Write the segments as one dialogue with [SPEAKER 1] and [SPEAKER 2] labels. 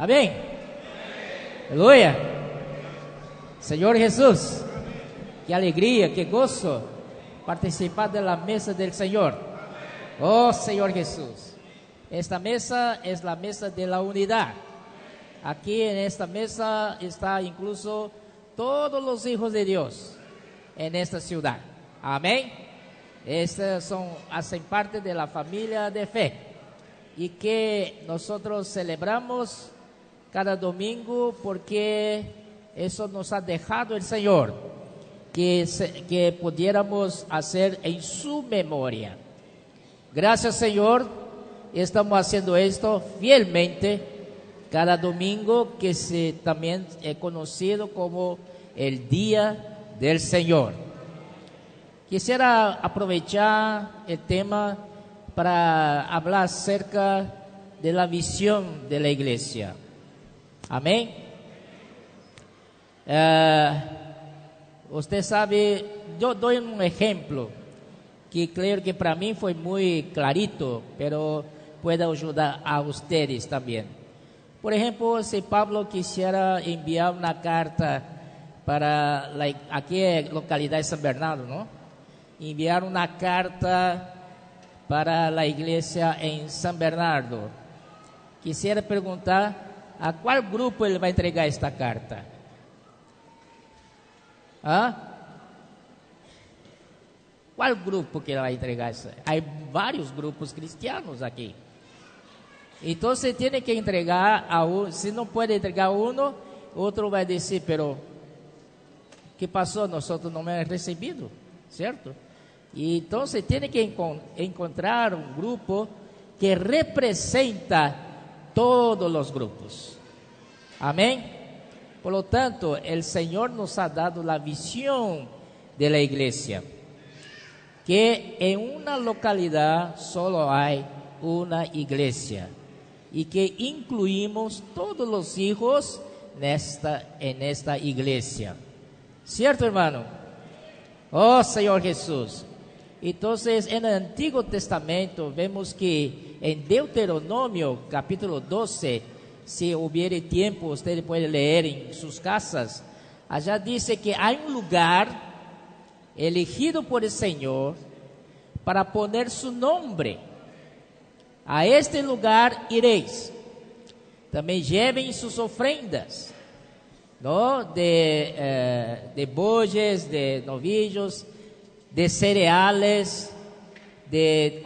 [SPEAKER 1] Amén. Aleluya. Señor Jesús, qué alegría, qué gozo participar de la mesa del Señor. Oh Señor Jesús, esta mesa es la mesa de la unidad. Aquí en esta mesa está incluso todos los hijos de Dios en esta ciudad. Amén. Estos hacen parte de la familia de fe y que nosotros celebramos cada domingo porque eso nos ha dejado el Señor, que pudiéramos hacer en su memoria. Gracias, Señor, estamos haciendo esto fielmente cada domingo, que también es conocido como el Día del Señor. Quisiera aprovechar el tema para hablar acerca de la visión de la iglesia. Amén. Usted sabe, yo doy un ejemplo que creo que para mí fue muy clarito, pero puede ayudar a ustedes también. Por ejemplo, si Pablo quisiera enviar una carta para aquí es localidad de San Bernardo, ¿no? Enviar una carta para la iglesia en San Bernardo. Quisiera preguntar a cuál grupo él va a entregar esta carta. ¿Cuál grupo que él va a entregar? Hay varios grupos cristianos aquí. Entonces tiene que entregar a uno. Si no puede entregar a uno, otro va a decir, pero ¿qué pasó? Nosotros no hemos recibido, ¿cierto? Y entonces tiene que encontrar un grupo que representa todos los grupos. Amén. Por lo tanto, el Señor nos ha dado la visión de la iglesia, que en una localidad solo hay una iglesia y que incluimos todos los hijos en esta iglesia. ¿Cierto, hermano? Oh, Señor Jesús. Entonces, en el Antiguo Testamento vemos que en Deuteronomio capítulo 12, si hubiere tiempo, usted puede leer en sus casas. Allá dice que hay un lugar elegido por el Señor para poner su nombre. A este lugar iréis. También lleven sus ofrendas, ¿no? De bueyes, de novillos, de cereales, de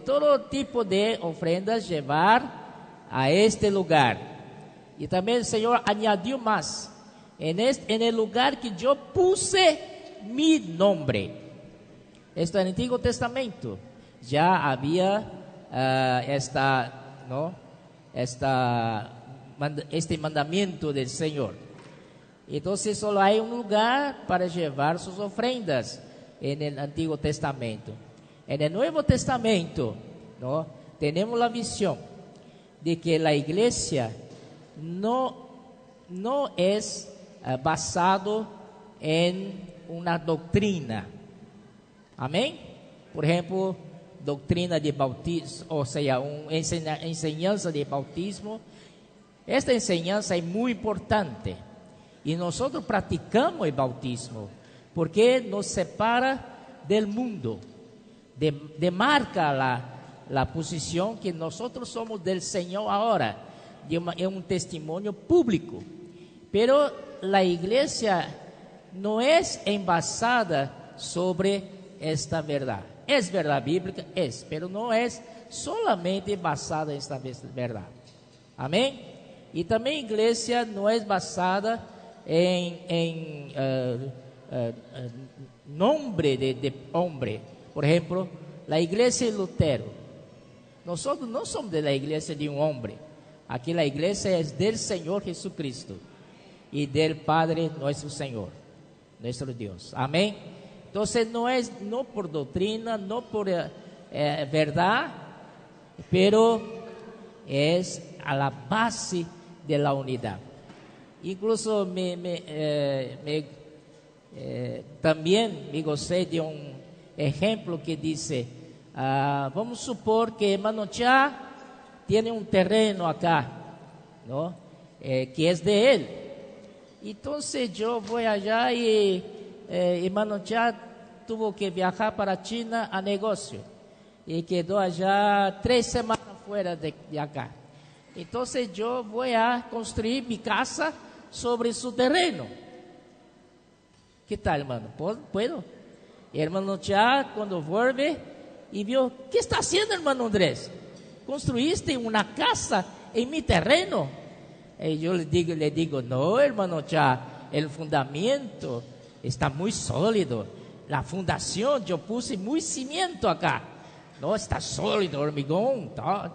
[SPEAKER 1] todo tipo de ofrendas, llevar a este lugar. Y también el Señor añadió más: en el lugar que yo puse mi nombre. Esto en el Antiguo Testamento ya había este mandamiento del Señor. Entonces solo hay un lugar para llevar sus ofrendas en el Antiguo Testamento. En el Nuevo Testamento, ¿no?, tenemos la visión de que la iglesia no es basado en una doctrina. Amén. Por ejemplo, doctrina de bautismo, o sea, enseñanza de bautismo. Esta enseñanza es muy importante y nosotros practicamos el bautismo porque nos separa del mundo, demarca la posición que nosotros somos del Señor ahora, es un testimonio público. Pero la iglesia no es envasada sobre esta verdad. Es verdad bíblica, pero no es solamente basada en esta verdad. Amén. Y también iglesia no es basada en nombre de hombre. Por ejemplo, la iglesia de Lutero. Nosotros no somos de la iglesia de un hombre. Aquí la iglesia es del Señor Jesucristo y del Padre nuestro Señor, nuestro Dios. Amén. Entonces no por doctrina, no por verdad, pero es a la base de la unidad. Incluso también me gocé de un ejemplo que dice, vamos supor que hermano Chá tiene un terreno acá, ¿no? que es de él. Entonces yo voy allá y hermano Chia tuvo que viajar para China a negocio y quedó allá 3 semanas fuera de acá. Entonces yo voy a construir mi casa sobre su terreno. ¿Qué tal, hermano? ¿Puedo? Y hermano Chia cuando vuelve y vio, ¿qué está haciendo, hermano Andrés? Construiste una casa en mi terreno. Y yo le digo, no, hermano Chia, el fundamento está muy sólido. La fundación yo puse muy cimiento acá. No está sólido, hormigón, tal.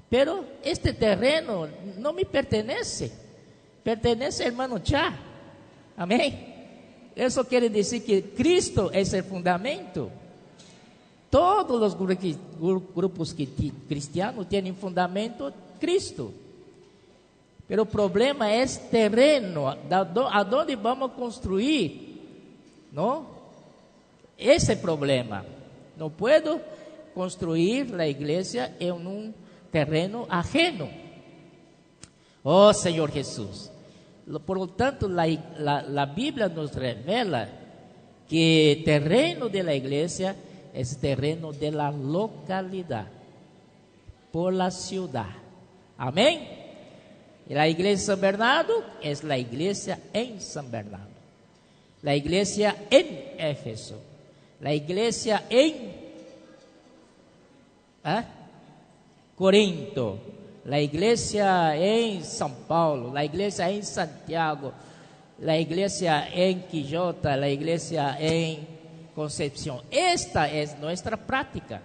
[SPEAKER 1] Pero este terreno no me pertenece. Pertenece al hermano Chia. Amén. Eso quiere decir que Cristo es el fundamento. Todos los grupos cristianos tienen fundamento Cristo. Pero el problema es terreno. ¿A dónde vamos a construir? ¿No? Ese es el problema. No puedo construir la iglesia en un terreno ajeno. Oh Señor Jesús. Por lo tanto, la Biblia nos revela que el terreno de la iglesia es terreno de la localidad, por la ciudad. Amén. Y la iglesia de San Bernardo es la iglesia en San Bernardo, la iglesia en Éfeso, la iglesia en Corinto, la iglesia en São Paulo, la iglesia en Santiago, la iglesia en Quillota, la iglesia en Concepción. Esta es nuestra práctica.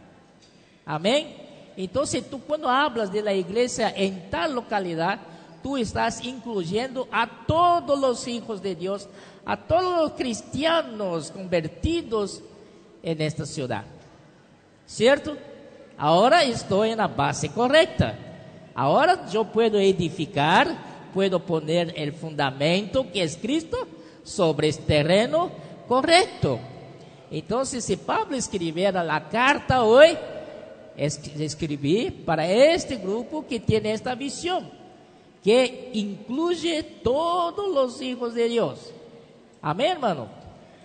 [SPEAKER 1] Amén. Entonces tú cuando hablas de la iglesia en tal localidad, tú estás incluyendo a todos los hijos de Dios, a todos los cristianos convertidos en esta ciudad. ¿Cierto? Ahora estoy en la base correcta. Ahora yo puedo edificar, puedo poner el fundamento que es Cristo sobre este terreno correcto. Entonces, si Pablo escribiera la carta hoy, escribí para este grupo que tiene esta visión, que incluye todos los hijos de Dios. Amén, hermano.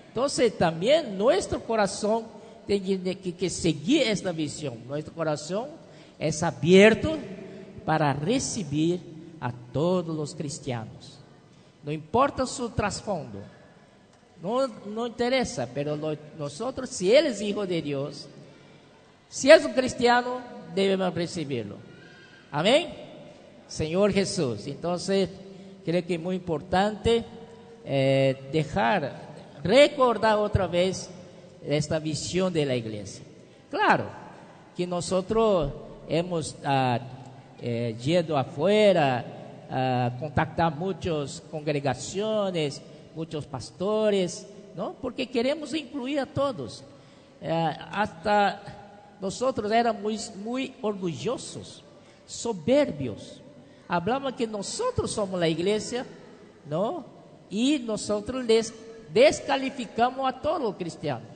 [SPEAKER 1] Entonces, también nuestro corazón tiene que seguir esta visión. Nuestro corazón es abierto para recibir a todos los cristianos. No importa su trasfondo, no interesa, pero nosotros, si él es hijo de Dios, si es un cristiano, debemos recibirlo. Amén. Señor Jesús. Entonces, creo que es muy importante recordar otra vez esta visión de la iglesia. Claro que nosotros hemos ido afuera a contactar muchas congregaciones, muchos pastores, ¿no? Porque queremos incluir a todos. Hasta nosotros éramos muy orgullosos, soberbios. Hablamos que nosotros somos la iglesia, ¿no? Y nosotros les descalificamos a todos los cristianos.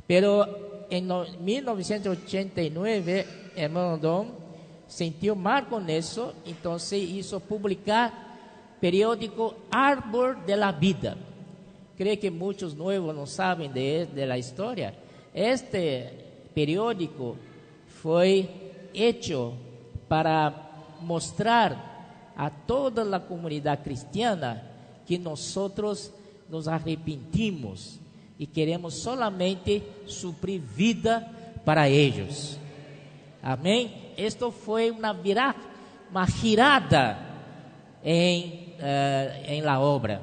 [SPEAKER 1] Pero en 1989, hermano Don sintió mal con eso, entonces hizo publicar periódico Árbol de la Vida. Creo que muchos nuevos no saben de la historia. Este periódico fue hecho para mostrar a toda la comunidad cristiana que nosotros nos arrepentimos y queremos solamente suplir vida para ellos. Amén. Esto fue una girada en la obra,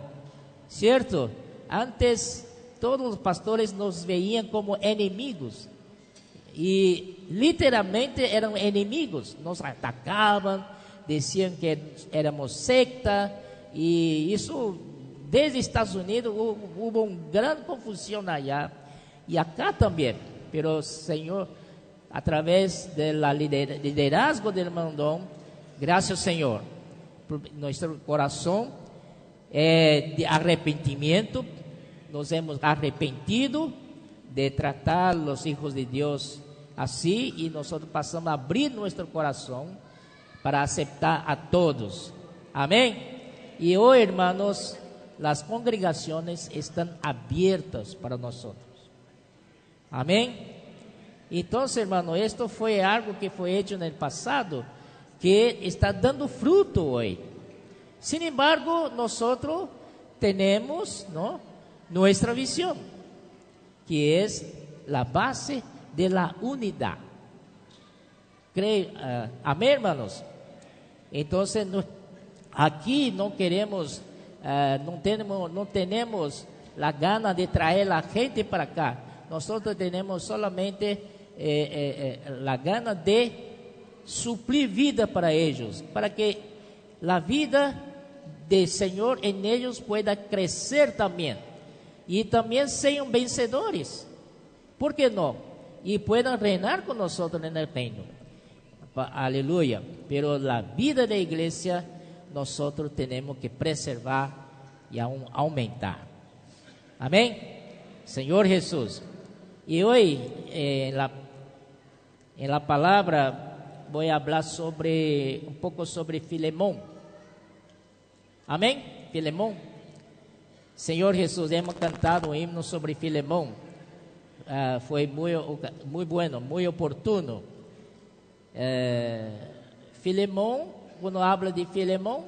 [SPEAKER 1] ¿cierto? Antes todos los pastores nos veían como enemigos y literalmente eran enemigos, nos atacaban, decían que éramos secta, y eso desde Estados Unidos hubo una gran confusión allá y acá también. Pero Señor, a través del liderazgo del hermano, gracias Señor, nuestro corazón de arrepentimiento, nos hemos arrepentido de tratar los hijos de Dios así, y nosotros pasamos a abrir nuestro corazón para aceptar a todos. Amén. Y hoy, hermanos, las congregaciones están abiertas para nosotros. Amén. Entonces, hermano, esto fue algo que fue hecho en el pasado, que está dando fruto hoy. Sin embargo, nosotros tenemos, ¿no?, nuestra visión, que es la base de la unidad. Amén, hermanos. Entonces, aquí no queremos, no tenemos la gana de traer a la gente para acá. Nosotros tenemos solamente la gana de suplir vida para ellos, para que la vida del Señor en ellos pueda crecer también, y también sean vencedores, ¿por qué no? Y puedan reinar con nosotros en el reino. Aleluya. Pero la vida de la iglesia nosotros tenemos que preservar y aún aumentar. Amén. Señor Jesús. Y hoy en la palabra voy a hablar un poco sobre Filemón. Amén. Filemón. Señor Jesús, hemos cantado un himno sobre Filemón. Fue muy bueno, muy oportuno. Filemón, cuando habla de Filemón,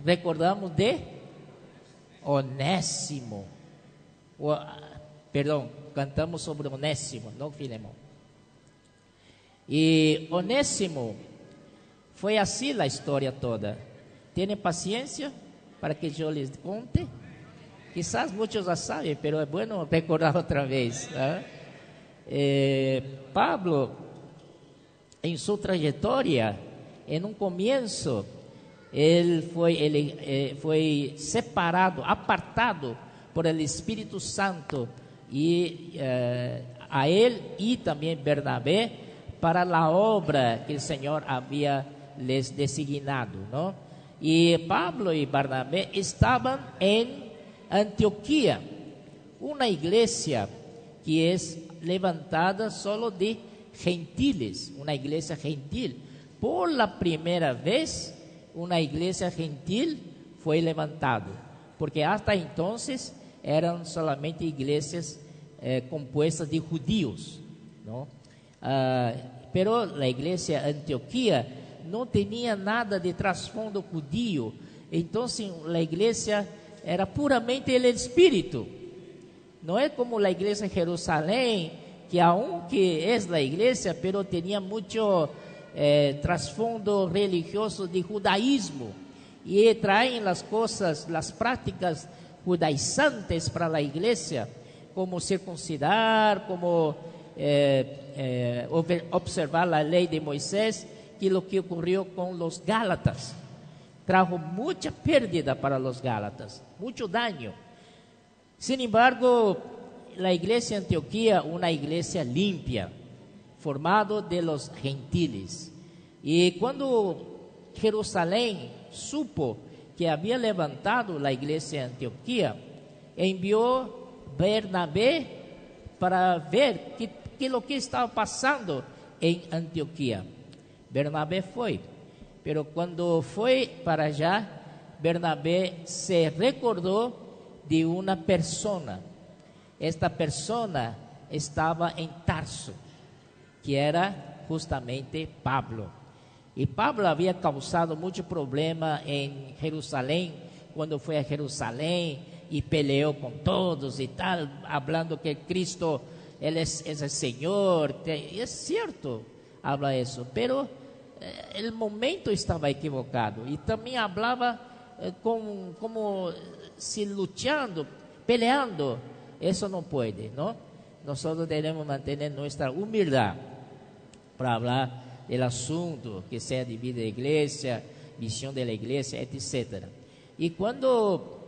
[SPEAKER 1] recordamos de Onésimo. Cantamos sobre Onésimo, no Filemón. Y Onésimo, fue así la historia toda. ¿Tienen paciencia para que yo les conte? Quizás muchos ya saben, pero es bueno recordar otra vez. Pablo, en su trayectoria, en un comienzo, él fue separado, apartado por el Espíritu Santo, y a él y también Bernabé, para la obra que el Señor había les designado, ¿no? Y Pablo y Bernabé estaban en Antioquía, una iglesia que es levantada solo de gentiles, una iglesia gentil. Por la primera vez, una iglesia gentil fue levantada, porque hasta entonces eran solamente iglesias compuestas de judíos, ¿no? Pero la iglesia Antioquía no tenía nada de trasfondo judío. Entonces la iglesia era puramente el espíritu. No es como la iglesia en Jerusalén, que aunque es la iglesia, pero tenía mucho trasfondo religioso de judaísmo, y traen las cosas, las prácticas judaizantes para la iglesia, como circuncidar, como observar la ley de Moisés, que lo que ocurrió con los Gálatas trajo mucha pérdida para los Gálatas, mucho daño. Sin embargo, la iglesia de Antioquía, una iglesia limpia, formado de los gentiles. Y cuando Jerusalén supo que había levantado la iglesia de Antioquía, envió Bernabé para ver que lo que estaba pasando en Antioquía. Bernabé fue, pero cuando fue para allá, Bernabé se recordó de una persona. Esta persona estaba en Tarso, que era justamente Pablo. Y Pablo había causado mucho problema en Jerusalén, cuando fue a Jerusalén y peleó con todos y tal, hablando que Cristo, Él es el Señor. Y es cierto, habla eso, pero el momento estaba equivocado. Y también hablaba como si luchando, peleando. Eso no puede, ¿no? Nosotros debemos mantener nuestra humildad para hablar del asunto, que sea de vida de iglesia, visión de la iglesia, etc. Y cuando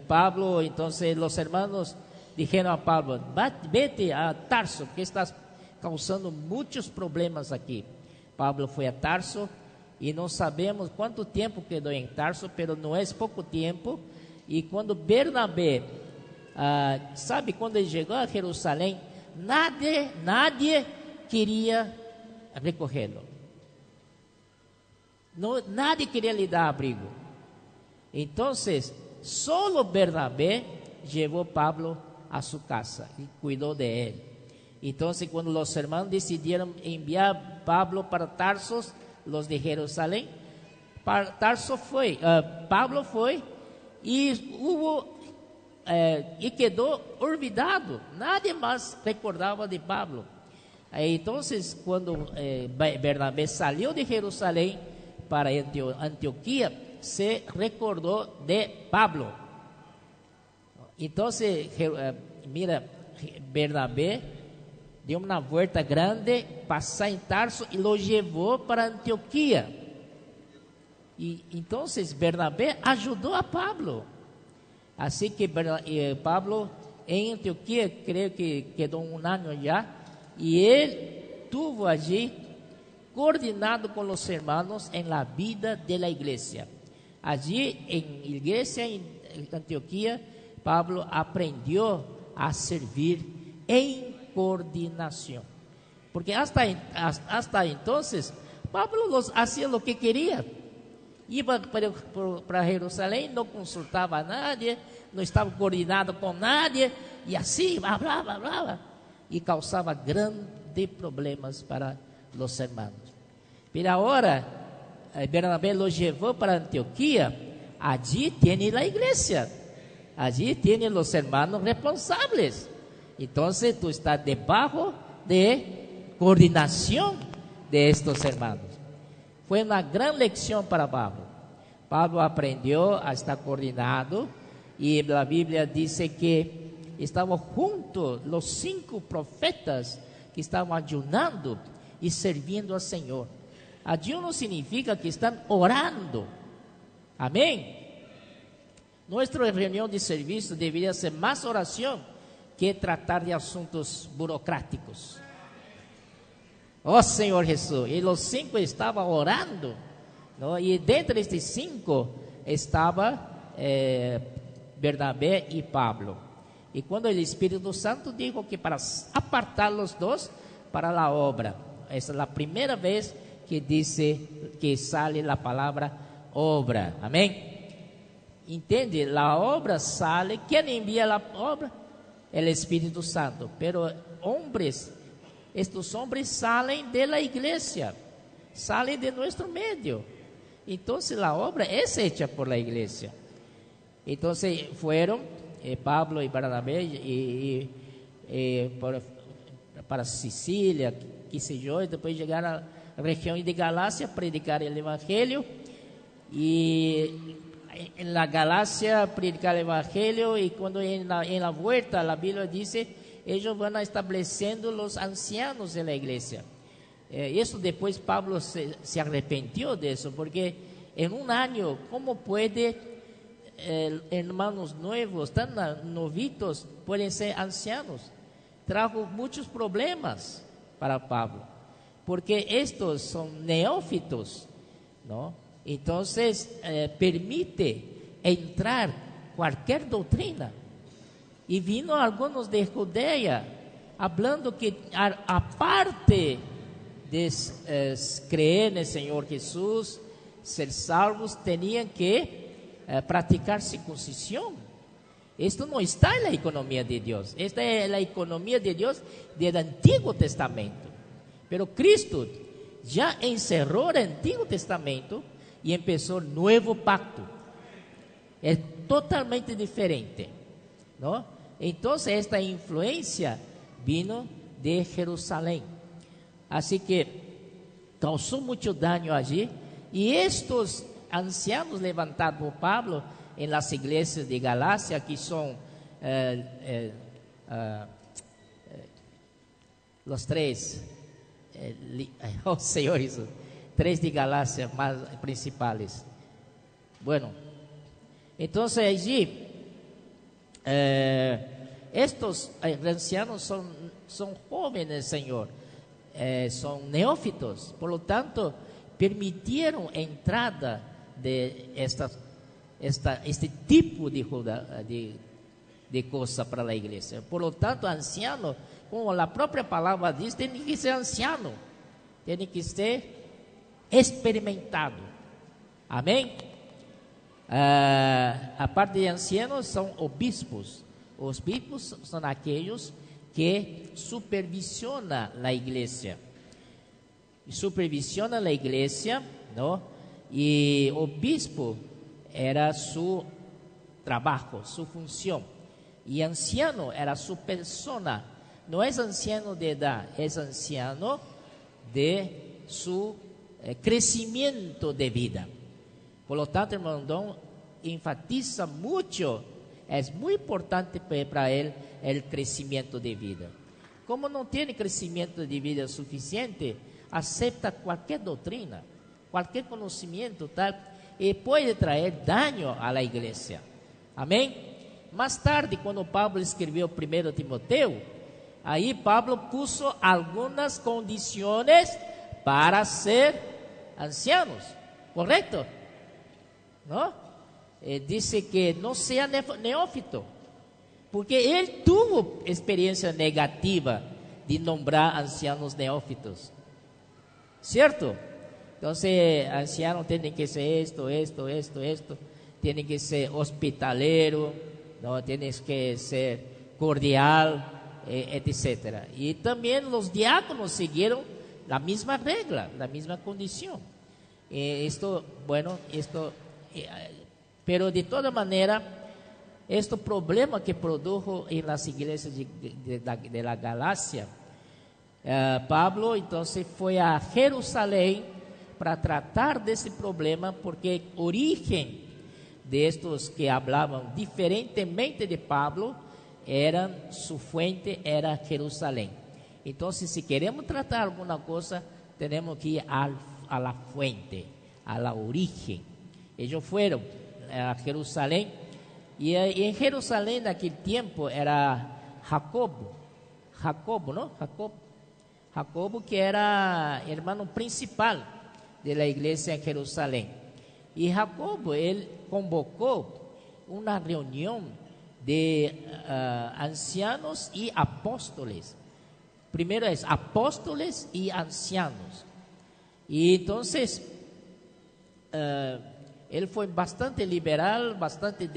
[SPEAKER 1] Pablo, entonces los hermanos dijeron a Pablo: vete a Tarso, que estás causando muchos problemas aquí. Pablo fue a Tarso, y no sabemos cuánto tiempo quedó en Tarso, pero no es poco tiempo. Y cuando Bernabé, sabe, quando ele chegou a Jerusalém, nadie queria recorrê-lo. nadie quería le dar abrigo. Entonces, solo Bernabé llevó a Pablo a su casa y cuidó de él. Entonces, cuando los hermanos decidieron enviar a Pablo para Tarsos, los de Jerusalén, Pablo fue y y quedó olvidado. Nadie más recordaba de Pablo. Entonces, cuando Bernabé salió de Jerusalén para Antioquía, se recordó de Pablo. Entonces, mira, Bernabé dio una vuelta grande, pasó en Tarso y lo llevó para Antioquía. Y entonces Bernabé ayudó a Pablo. Así que Pablo en Antioquía creo que quedó un año ya, y él tuvo allí coordinado con los hermanos en la vida de la iglesia. Allí en la iglesia en Antioquía, Pablo aprendió a servir en coordinación. Porque hasta entonces, Pablo hacía lo que quería. Iba para Jerusalén, não consultava a nadie, não estava coordenado com nadie, e assim, hablava, e causava grandes problemas para os hermanos. Pero agora, Bernabé lo llevó para Antioquía, allí tiene la iglesia, allí tiene los hermanos responsables. Entonces, tú estás debajo de coordinación de estos hermanos. Foi uma grande lecção para Pablo. Pablo aprendeu a estar coordenado, e a Bíblia diz que estavam juntos os 5 profetas que estavam ayunando e servindo ao Senhor. Ayuno significa que estão orando. Amém? Nossa reunião de serviço deveria ser mais oração que tratar de assuntos burocráticos. Oh Senhor Jesus, e os 5 estavam orando, ¿no? E dentro destes 5 estava Bernabé e Pablo. E quando o Espírito Santo dijo que para apartar os dois para a obra, essa é a primeira vez que diz que sale a palavra obra. Amém? Entende? A obra sale. Quem envia a obra? É o Espírito Santo. Pero hombres, estes homens salen de la iglesia, salen de nuestro medio. Entonces la obra es hecha por la iglesia. Entonces fueron Pablo y Bernabé para Sicilia, qué sé yo, y después llegaron a la región de Galacia a predicar el evangelio. Y en la Galacia predicar el evangelio, y cuando en la vuelta la Biblia dice ellos van estableciendo los ancianos de la iglesia. Eso después Pablo se arrepintió de eso, porque en un año, ¿cómo puede hermanos nuevos, tan novitos, pueden ser ancianos? Trajo muchos problemas para Pablo, porque estos son neófitos, ¿no? Entonces permite entrar cualquier doctrina. E vino alguns de Judea, hablando que aparte de creer no Senhor Jesus, ser salvos, tinham que praticar circuncisión. Esto no está en la economía de Dios. Esta es la economía de Dios del Antiguo Testamento. Pero Cristo ya encerró el Antiguo Testamento y empezó el nuevo pacto. Es totalmente diferente, ¿no? Entonces esta influencia vino de Jerusalén. Así que causó mucho daño allí. Y estos ancianos levantados por Pablo en las iglesias de Galacia, que son los 3, oh Señor Jesús, 3 de Galacia más principales. Bueno, entonces allí estos ancianos son jóvenes, Señor, son neófitos, por lo tanto permitieron entrada de este tipo de cosa para la iglesia. Por lo tanto, anciano, como la propia palabra dice, tiene que ser anciano, tiene que ser experimentado, Amén. Aparte de ancianos, son obispos. Os obispos son aquellos que supervisionan la iglesia. Supervisiona la iglesia, ¿no? Y obispo era su trabajo, su función. Y anciano era su persona. No es anciano de edad, es anciano de su crecimiento de vida. Por lo tanto, hermano Don enfatiza mucho, es muy importante para él el crecimiento de vida. Como no tiene crecimiento de vida suficiente, acepta cualquier doctrina, cualquier conocimiento, tal, y puede traer daño a la iglesia. Amén. Más tarde, cuando Pablo escribió 1 Timoteo, ahí Pablo puso algunas condiciones para ser ancianos, ¿correcto? ¿No? Dice que no sea neófito, porque él tuvo experiencia negativa de nombrar ancianos neófitos, ¿cierto? Entonces, ancianos tienen que ser esto, tienen que ser hospitalero, no, tienes que ser cordial, etc. Y también los diáconos siguieron la misma regla, la misma condición. Pero de toda manera, este problema que produjo en las iglesias de la Galacia, Pablo entonces fue a Jerusalén para tratar de ese problema, porque el origen de estos que hablaban diferentemente de Pablo, su fuente era Jerusalén. Entonces, si queremos tratar alguna cosa, tenemos que ir a la fuente, a la origen. Ellos fueron a Jerusalén, y en Jerusalén en aquel tiempo era Jacobo, ¿no? Jacobo, que era hermano principal de la iglesia en Jerusalén. Y Jacobo, él convocó una reunión de ancianos y apóstoles. Primero es apóstoles y ancianos. Y entonces, él fue bastante liberal, bastante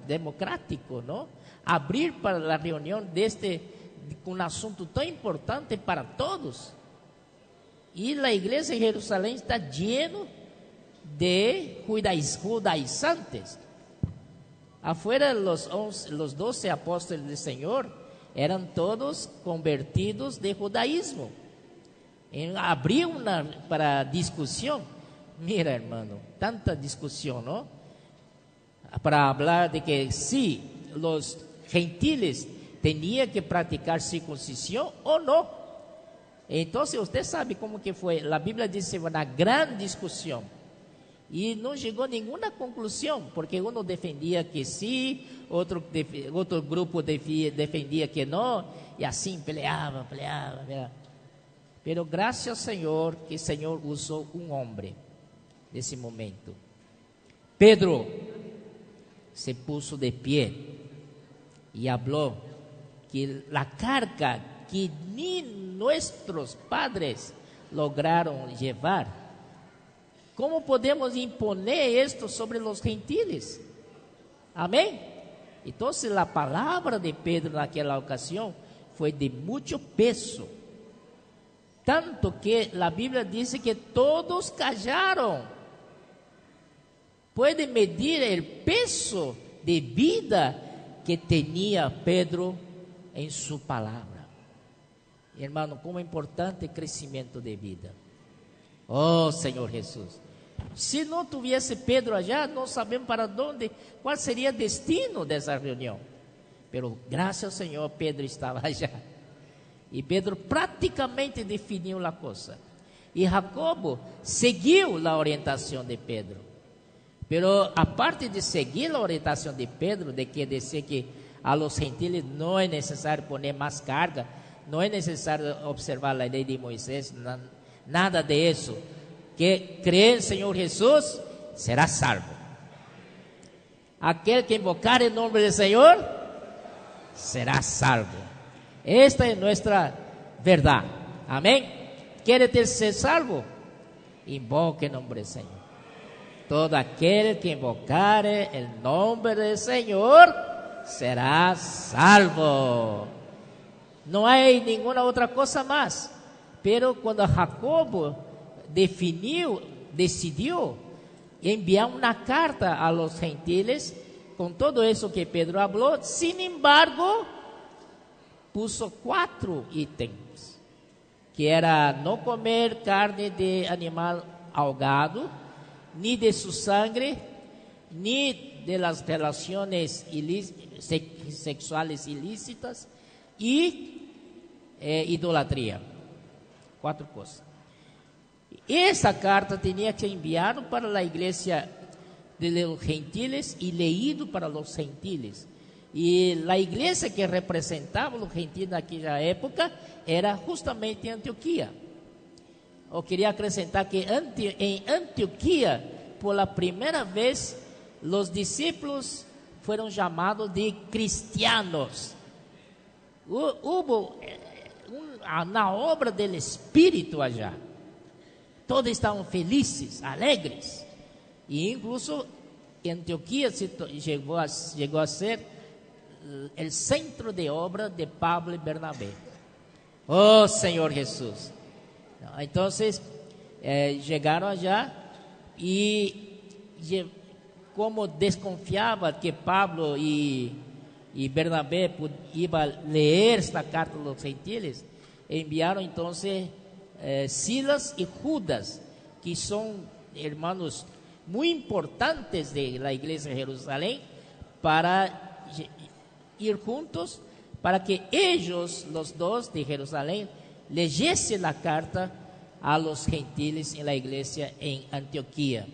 [SPEAKER 1] democrático, ¿no? Abrir para la reunión de un asunto tan importante para todos. Y la iglesia de Jerusalén está lleno de judaizantes. Afuera los 12 apóstoles del Señor eran todos convertidos de judaísmo. Abrió para discusión. Mira, hermano, tanta discusión, ¿no? Para hablar de que sí, los gentiles tenían que practicar circuncisión o no. Entonces, usted sabe cómo que fue. La Biblia dice una gran discusión. Y no llegó a ninguna conclusión, porque uno defendía que sí, otro grupo defendía que no, y así peleaba. Pero gracias al Señor, que el Señor usó un hombre nesse momento. Pedro se puso de pie y habló que la carga que ni nuestros padres lograron llevar, ¿cómo podemos imponer esto sobre los gentiles? Amén. Entonces la palabra de Pedro en aquella ocasión fue de mucho peso, tanto que la Biblia dice que todos callaron. Puede medir el peso de vida que tenía Pedro en su palabra. Hermano, como es importante el crecimiento de vida. Oh, Señor Jesús. Si no tuviese Pedro allá, no sabemos para dónde, cuál sería el destino de esa reunión. Pero gracias al Señor, Pedro estaba allá. Y Pedro prácticamente definiu la cosa. Y Jacobo seguiu la orientación de Pedro. Pero aparte de seguir la orientación de Pedro, de que decir que a los gentiles no es necesario poner más carga, no es necesario observar la ley de Moisés, nada de eso. Que cree en Señor Jesús será salvo. Aquel que invocar el nombre del Señor será salvo. Esta es nuestra verdad. Amén. ¿Quiere ser salvo? invoque el nombre del Señor. Todo aquel que invocare el nombre del Señor será salvo. No hay ninguna otra cosa más. Pero cuando Jacobo decidió enviar una carta a los gentiles con todo eso que Pedro habló, sin embargo, puso 4 ítems, que era no comer carne de animal ahogado, ni de su sangre, ni de las relaciones sexuales ilícitas y idolatría. 4 cosas. Esa carta tenía que enviar para la iglesia de los gentiles y leído para los gentiles. Y la iglesia que representaba a los gentiles en aquella época era justamente Antioquía. Eu queria acrescentar que em Antioquia, por la primera vez, los discípulos fueron llamados de cristianos. Hubo una obra del Espíritu allá. Todos estaban felices, alegres. E incluso Antioquia llegó a ser el centro de obra de Pablo y Bernabé. Oh Señor Jesús. Entonces llegaron allá y como desconfiaba que Pablo y Bernabé iban a leer esta carta a los gentiles, enviaron entonces Silas y Judas, que son hermanos muy importantes de la iglesia de Jerusalén, para ir juntos, para que ellos, los dos de Jerusalén, leyesen la carta a los gentiles en la iglesia en Antioquía.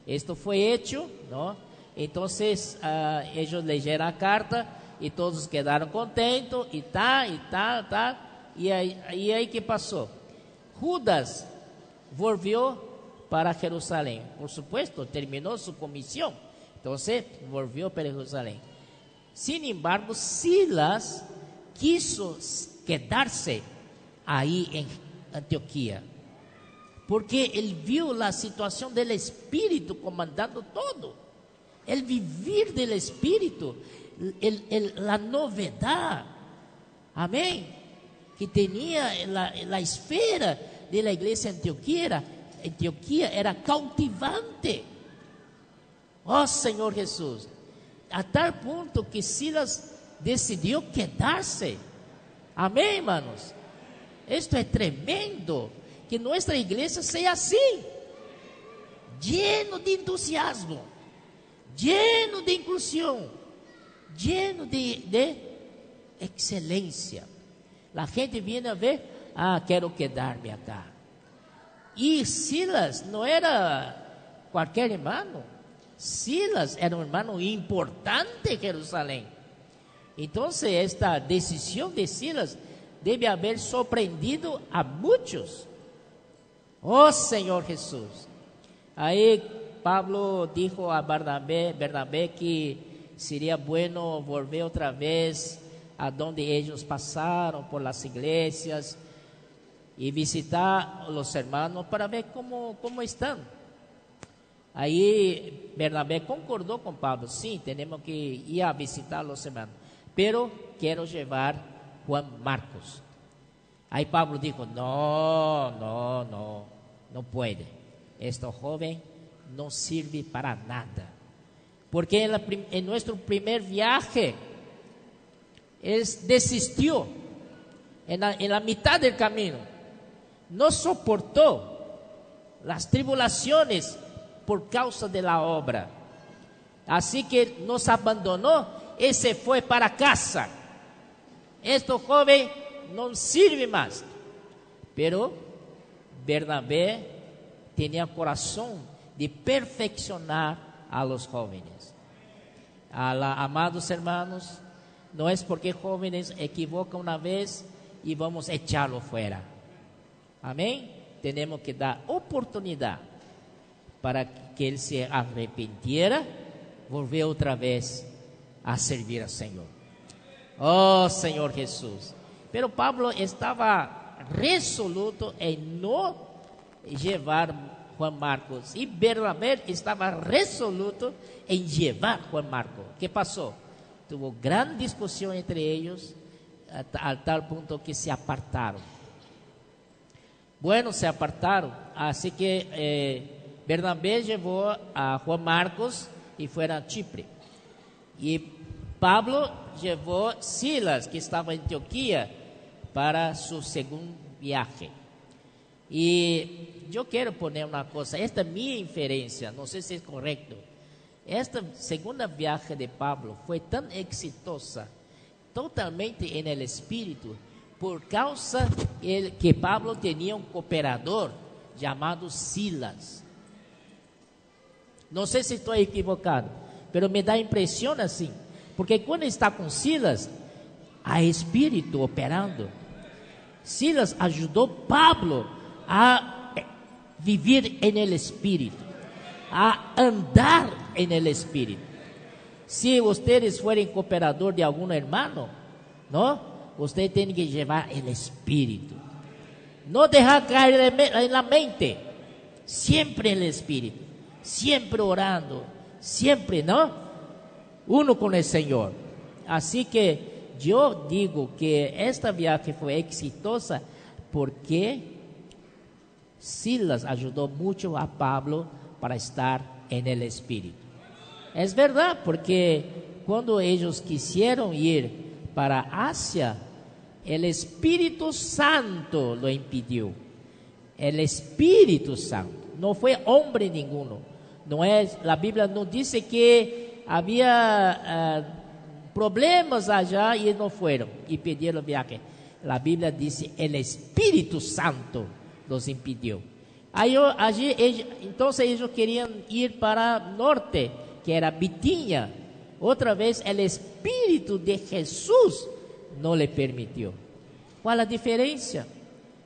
[SPEAKER 1] Esto fue hecho, ¿no? Entonces ellos leyeron la carta y todos quedaron contentos y tal. Y ahí ¿qué pasó? Judas volvió para Jerusalén. Por supuesto, terminó su comisión. Entonces volvió para Jerusalén. Sin embargo, Silas quiso quedarse ahí en Antioquía, porque él vio la situación del Espíritu comandando todo, el vivir del Espíritu, la novedad, amén, que tenía la esfera de la iglesia Antioquía era cautivante. Oh Señor Jesús, a tal punto que Silas decidió quedarse. Amén, hermanos. Esto es tremendo, que nuestra iglesia sea así, lleno de entusiasmo, lleno de inclusión, lleno de excelencia. La gente viene a ver, quiero quedarme acá. Y Silas no era cualquier hermano. Silas era un hermano importante en Jerusalén. Entonces esta decisión de Silas debe haber sorprendido a muchos. Oh Señor Jesús. Ahí Pablo dijo a Bernabé que sería bueno volver otra vez a donde ellos pasaron por las iglesias y visitar a los hermanos para ver cómo están. Ahí Bernabé concordó con Pablo, sí, tenemos que ir a visitar a los hermanos, pero quiero llevar Juan Marcos. Ahí Pablo dijo, no puede. Este joven no sirve para nada. Porque en nuestro primer viaje, él desistió en la mitad del camino. No soportó las tribulaciones por causa de la obra. Así que nos abandonó y se fue para casa. Este joven no sirve más. Pero Bernabé tenía corazón de perfeccionar a los jóvenes. Amados hermanos, no es porque jóvenes equivocan una vez y vamos a echarlo fuera. Amén. Tenemos que dar oportunidad para que él se arrepintiera, volver otra vez a servir al Señor. Oh Señor Jesús. Pero Pablo estaba resoluto en no llevar Juan Marcos. Y Bernabé estaba resoluto en llevar Juan Marcos. ¿Qué pasó? Tuvo gran discusión entre ellos, al tal punto que se apartaron. Bueno, se apartaron. Así que Bernabé llevó a Juan Marcos y fueron a Chipre. Y Pablo llevó Silas, que estaba en Antioquía, para su segundo viaje. Y yo quiero poner una cosa, esta es mi inferencia, no sé si es correcto. Esta segunda viaje de Pablo fue tan exitosa, totalmente en el espíritu, por causa que Pablo tenía un cooperador llamado Silas. No sé si estoy equivocado, pero me da impresión así, porque cuando está con Silas, hay espíritu operando. Silas ayudó a Pablo a vivir en el espíritu, a andar en el espíritu. Si ustedes fueren cooperador de algún hermano, ¿no? Usted tiene que llevar el espíritu. No dejar caer en la mente, siempre el espíritu, siempre orando, siempre, ¿no? Uno con el Señor. Así que yo digo que esta viaje fue exitosa porque Silas ayudó mucho a Pablo para estar en el espíritu. Es verdad, porque cuando ellos quisieron ir para Asia, el Espíritu Santo lo impidió. El Espíritu Santo, no fue hombre ninguno. No es, la Biblia no dice que había problemas allá y no fueron y pidieron viaje. La Biblia dice el Espíritu Santo los impidió. Entonces ellos querían ir para norte, que era Bitinia. Otra vez el Espíritu de Jesús no le permitió. ¿Cuál es la diferencia?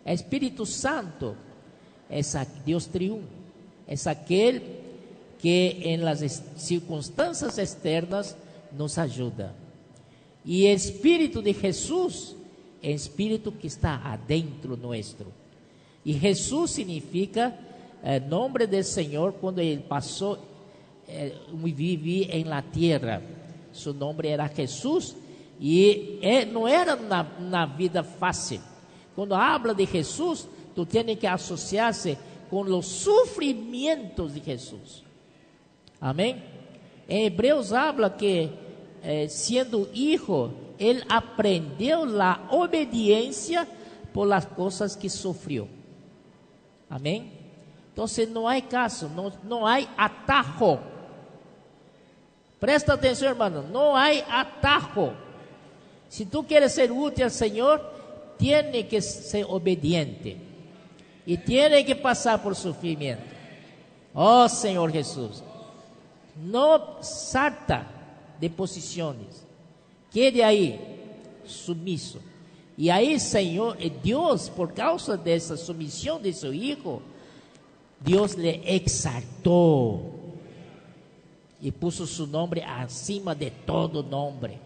[SPEAKER 1] El Espíritu Santo es Dios triunfo, es aquel que en las circunstancias externas nos ayuda. Y el Espíritu de Jesús es el Espíritu que está adentro nuestro. Y Jesús significa nombre del Señor. Cuando Él pasó, vivía en la tierra, su nombre era Jesús. Y no era una vida fácil. Cuando habla de Jesús, tú tienes que asociarse con los sufrimientos de Jesús. Amén. En Hebreos habla que siendo hijo, Él aprendió la obediencia por las cosas que sufrió. Amén. Entonces no hay caso, no hay atajo. Presta atención, hermano, no hay atajo. Si tú quieres ser útil al Señor, tiene que ser obediente y tiene que pasar por sufrimiento. Oh Señor Jesús, no salta de posiciones, quede ahí sumiso. Y ahí, Señor, Dios, por causa de esa sumisión de su Hijo, Dios le exaltó y puso su nombre acima de todo nombre.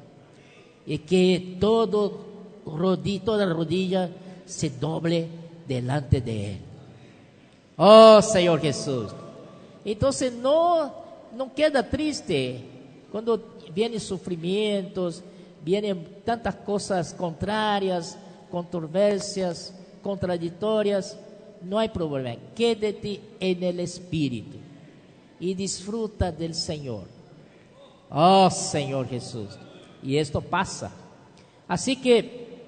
[SPEAKER 1] Y que toda rodilla se doble delante de Él. Oh Señor Jesús. Entonces no queda triste cuando vienen sufrimientos, vienen tantas cosas contrarias, controversias, contradictorias. No hay problema, quédate en el Espíritu y disfruta del Señor. Oh Señor Jesús. Y esto pasa. Así que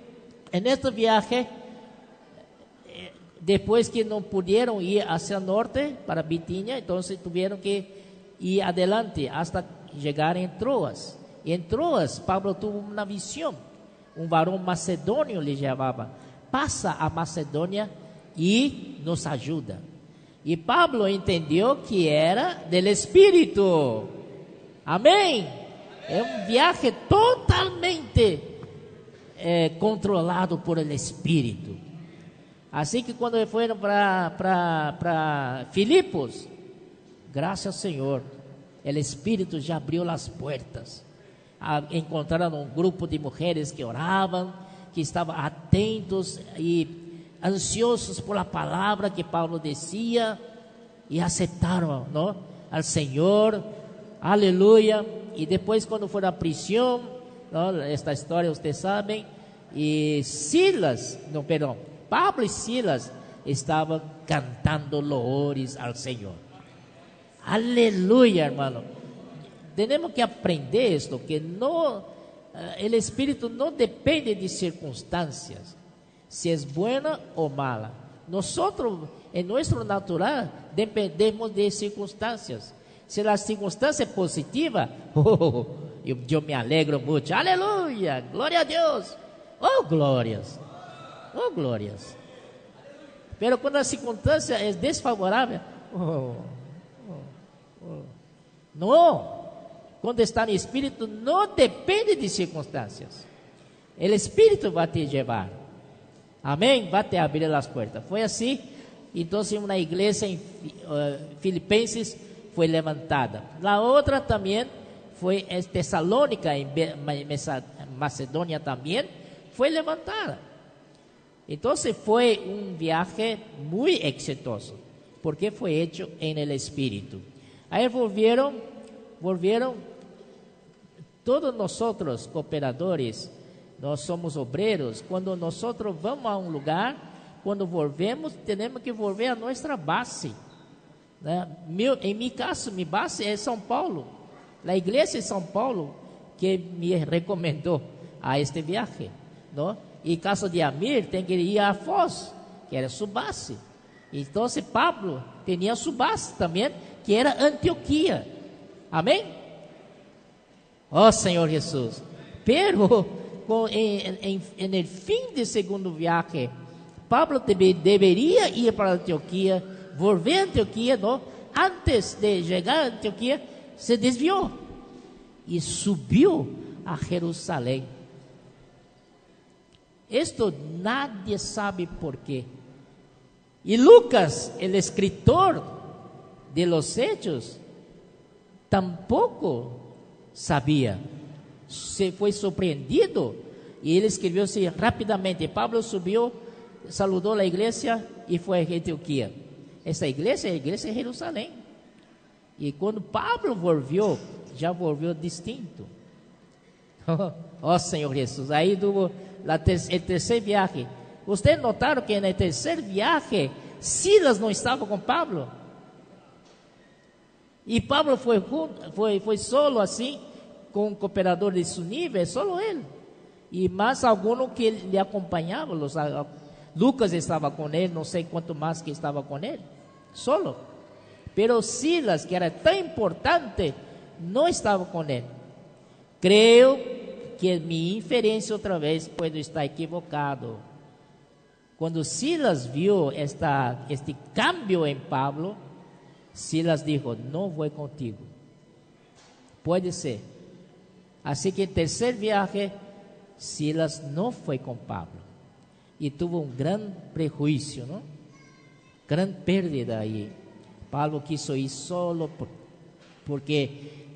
[SPEAKER 1] en este viaje, después que no pudieron ir hacia el norte para Bitinia, entonces tuvieron que ir adelante hasta llegar en Troas. Y en Troas Pablo tuvo una visión. Un varón macedonio le llamaba: pasa a Macedonia y nos ayuda. Y Pablo entendió que era del Espíritu. Amén. Es un viaje totalmente controlado por el Espíritu. Así que cuando fueron para Filipos, gracias al Señor, el Espíritu ya abrió las puertas. Encontraron un grupo de mujeres que oraban, que estaban atentos y ansiosos por la palabra que Pablo decía. y aceptaron, ¿no?, al Señor, aleluya. Y después cuando fue a la prisión, ¿no?, esta historia ustedes saben, y Pablo y Silas estaban cantando loores al Señor. Aleluya, hermano. Tenemos que aprender esto, que el Espíritu no depende de circunstancias, si es buena o mala. Nosotros, en nuestro natural, dependemos de circunstancias. Si la circunstancia es positiva, yo me alegro mucho. Aleluya, gloria a Dios. Oh, glorias. Oh, glorias. Pero cuando la circunstancia es desfavorable, no. Cuando está en Espíritu, no depende de circunstancias. El Espíritu va a te llevar. Amén. Va a te abrir las puertas. Fue así. Entonces una iglesia en Filipenses fue levantada. La otra también fue Tesalónica, en Macedonia también fue levantada. Entonces fue un viaje muy exitoso, porque fue hecho en el Espíritu. Ahí volvieron todos nosotros cooperadores, nós somos obreros. Quando nosotros vamos a um lugar, quando volvemos, temos que volver a nossa base, né? Em meu caso, minha base é São Paulo, a igreja de São Paulo que me recomendou a este viaje, não? E caso de Amir, tem que ir a Foz, que era sua base. Então, Pablo tinha sua base também, que era Antioquia. Amém? Oh, Senhor Jesus. Pero en el fin del segundo viaje, Pablo debería ir para Antioquía, volver a Antioquía, ¿no? Antes de llegar a Antioquía, se desvió y subió a Jerusalén. Esto nadie sabe por qué. Y Lucas, el escritor de los Hechos, tampoco sabía. Se foi surpreendido e ele escreveu assim rapidamente. Pablo subiu, saludou a igreja e foi a Antioquia. Essa igreja é a igreja de Jerusalém. E quando Pablo volvió, já volvió distinto. Oh, Senhor Jesus. Aí o terceiro viagem. Vocês notaram que no terceiro viagem Silas não estava com Pablo? E Pablo foi solo assim, com um cooperador de seu nível, solo ele. E mais alguns que lhe acompanhavam. Lucas estava com ele, não sei quanto mais que estava com ele, solo. Pero Silas, que era tão importante, não estava com ele. Creio que minha inferência outra vez pode estar equivocado. Quando Silas viu este cambio em Pablo, Silas disse: não vou contigo. Pode ser. Assim que no terceiro viagem, Silas não foi com Pablo. E teve um grande prejuízo, não? Grande pérdida aí. Pablo quis ir solo porque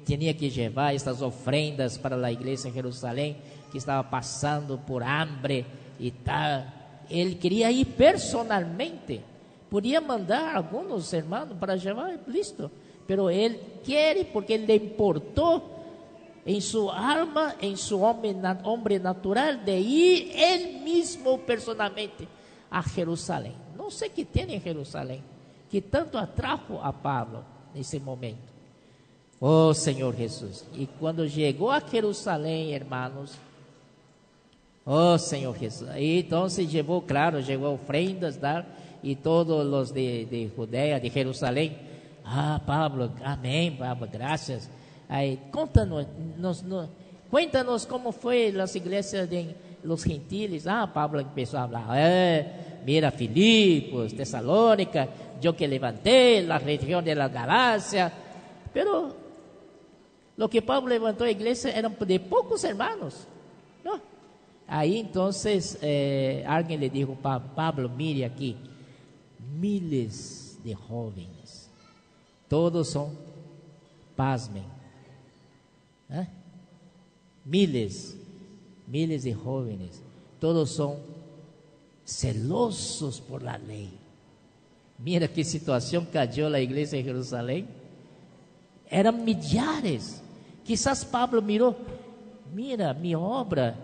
[SPEAKER 1] tinha que levar estas ofrendas para a igreja em Jerusalém, que estava passando por hambre e tal. Ele queria ir personalmente. Podia mandar alguns irmãos para levar, listo. Pero ele quer porque lhe importou em sua alma, em seu homem natural, de ir ele mesmo personalmente a Jerusalém. Não sei o que tem em Jerusalém, que tanto atrajo a Pablo nesse momento. Oh, Senhor Jesus. E quando chegou a Jerusalém, irmãos, oh, Senhor Jesus. E então se levou, claro, levou ofrendas, tá? E todos os de Judeia, de Jerusalém. Ah, Pablo, amém, Pablo, graças. Aí, cuéntanos como foi as igrejas de los gentiles. Ah, Pablo começou a falar. Mira, Filipos, Tesalónica, yo que levanté la región de la Galacia. Pero lo que Pablo levantó a iglesia eran de pocos hermanos, ¿no? Ahí entonces alguien le dijo: Pablo, mire aquí, miles de jóvenes, todos son, pasmen, miles de jóvenes, todos son celosos por la ley. Mira qué situación cayó la iglesia en Jerusalén. Eran millares. Quizás Pablo miró, mira mi obra,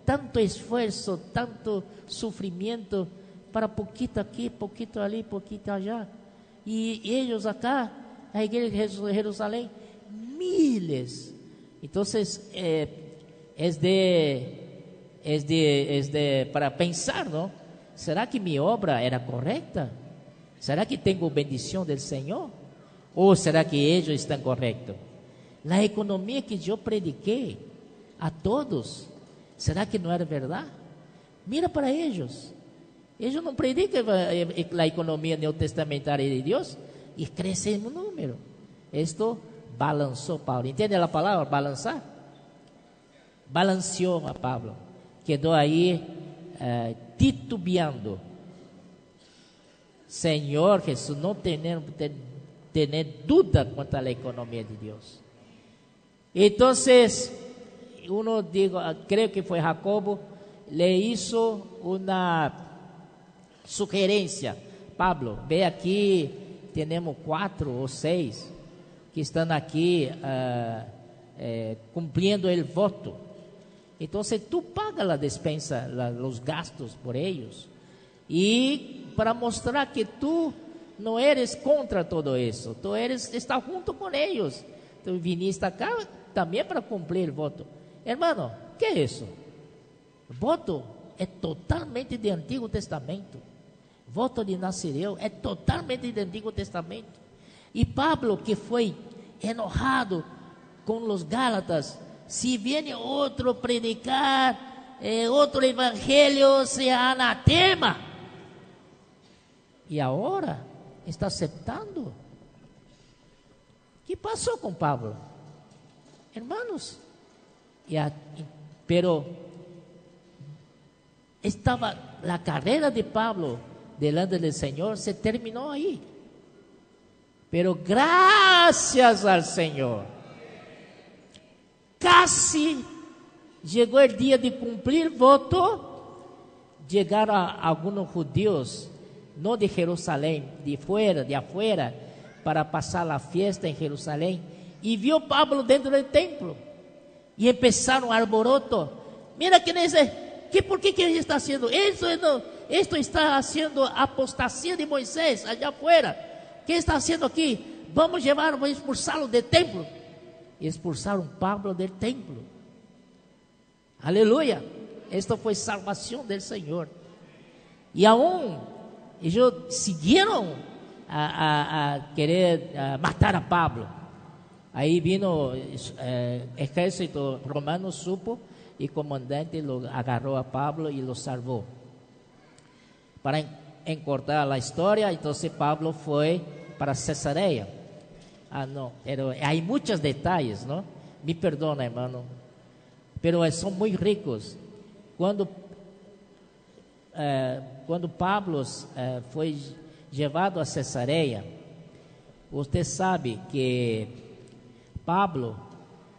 [SPEAKER 1] tanto esfuerzo, tanto sufrimiento, para poquito aquí, poquito ali, poquito allá. Y ellos acá, la iglesia de Jerusalén, miles. Entonces, para pensar, ¿no? ¿Será que mi obra era correcta? ¿Será que tengo bendición del Señor? ¿O será que ellos están correctos? La economía que yo prediqué a todos, ¿será que no era verdad? Mira para ellos. Ellos no predican la economía neotestamentária de Dios y crecen en número. Esto balançou Pablo. ¿Entiende la palabra balançar? Balanceou a Pablo. Quedó ahí titubeando. Señor Jesús, no tener duda quanto a la economía de Dios. Entonces, creo que fue Jacobo, le hizo una sugerencia. Pablo, ve aquí, tenemos 4 ou 6 que estão aqui cumprindo o voto. Então, tu paga a despensa, os gastos por eles, e para mostrar que tu não eres contra todo isso, tu está junto com eles. Tu viniste acá também para cumprir o voto. Hermano, que é isso? Voto é totalmente de Antigo Testamento. Voto de Nazireu é totalmente de Antigo Testamento. E Pablo, que foi enojado com os Gálatas, se viene outro predicar outro evangelho, sea anatema. E agora está aceptando. O que passou com Pablo? Hermanos, pero estava a carreira de Pablo delante do Senhor, se terminou aí. Pero gracias al Señor, casi llegó el día de cumplir voto. Llegaron algunos judíos, no de Jerusalén, de afuera, para pasar la fiesta en Jerusalén, y vio Pablo dentro del templo, y empezaron alboroto. Mira quién es, ¿por qué ele está haciendo esto? Esto está haciendo apostasía de Moisés allá afuera. ¿Qué está haciendo aquí? Vamos a expulsarlo del templo. Y expulsaron Pablo del templo. Aleluya. Esto fue salvación del Señor. Y aún ellos siguieron a querer matar a Pablo. Ahí vino ejército romano, supo, y el comandante lo agarró a Pablo y lo salvó. Para encurtar la historia, entonces Pablo fue para Cesarea. No, pero hay muchos detalles, ¿no? Me perdona, hermano, pero son muy ricos. Cuando Pablo foi llevado a Cesarea, você sabe que Pablo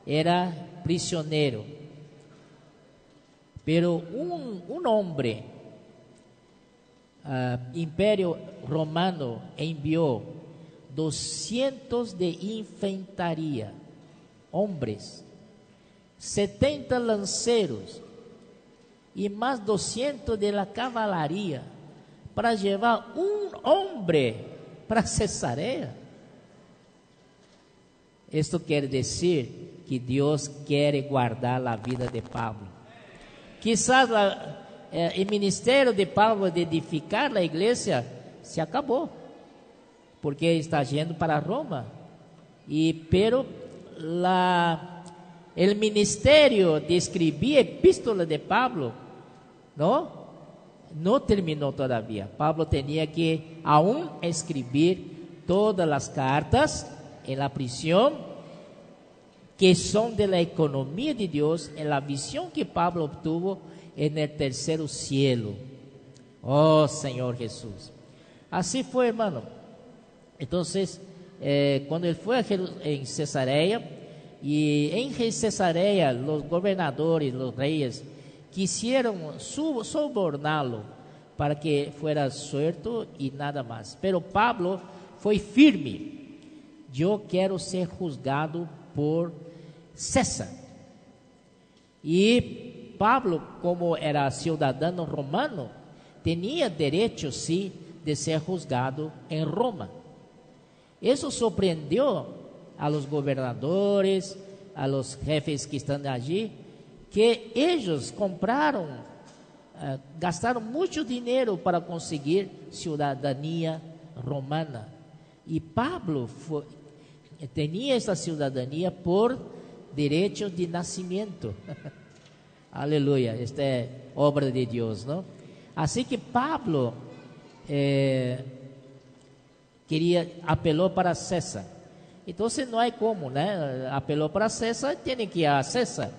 [SPEAKER 1] era prisioneiro, pero um homem, Império Romano enviou 200 de infantaria, hombres, 70 lanceros e mais 200 de la cavalaria para levar homem para Cesarea. Isto quer dizer que Deus quer guardar a vida de Pablo. Quizás o ministério de Pablo de edificar a igreja se acabou, porque está yendo para Roma. Pero el ministerio de escribir epístola de Pablo no terminó todavía. Pablo tenía que aún escribir todas las cartas en la prisión, que son de la economía de Dios, en la visión que Pablo obtuvo en el tercer cielo. Oh Señor Jesús. Así fue, hermano. Entonces, cuando él fue en Cesarea, y en Cesarea los gobernadores, los reyes, quisieron sobornarlo para que fuera suelto y nada más. Pero Pablo fue firme. Yo quiero ser juzgado por César. Y Pablo, como era ciudadano romano, tenía derecho, sí, de ser juzgado en Roma. Eso sorprendió a los gobernadores, a los jefes que están allí, que ellos compraron, gastaron mucho dinero para conseguir ciudadanía romana. Y Pablo tenía esa ciudadanía por derecho de nacimiento. Aleluya, esta es obra de Dios, ¿no? Así que Pablo apeló para César. Entonces no hay cómo, ¿no? Apeló para César, tiene que ir a César.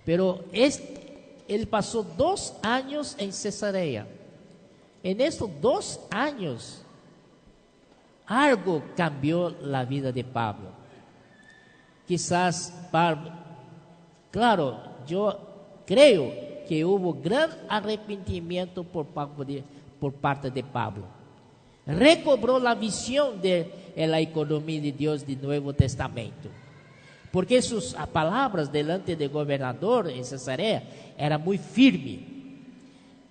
[SPEAKER 1] Pero él pasó 2 años en Cesarea. En estos 2 años, algo cambió la vida de Pablo. Quizás Pablo, claro, yo creo que hubo gran arrepentimiento por parte de Pablo. Recobró la visión de la economía de Dios del Nuevo Testamento. Porque sus palabras delante del gobernador en Cesarea eran muy firmes.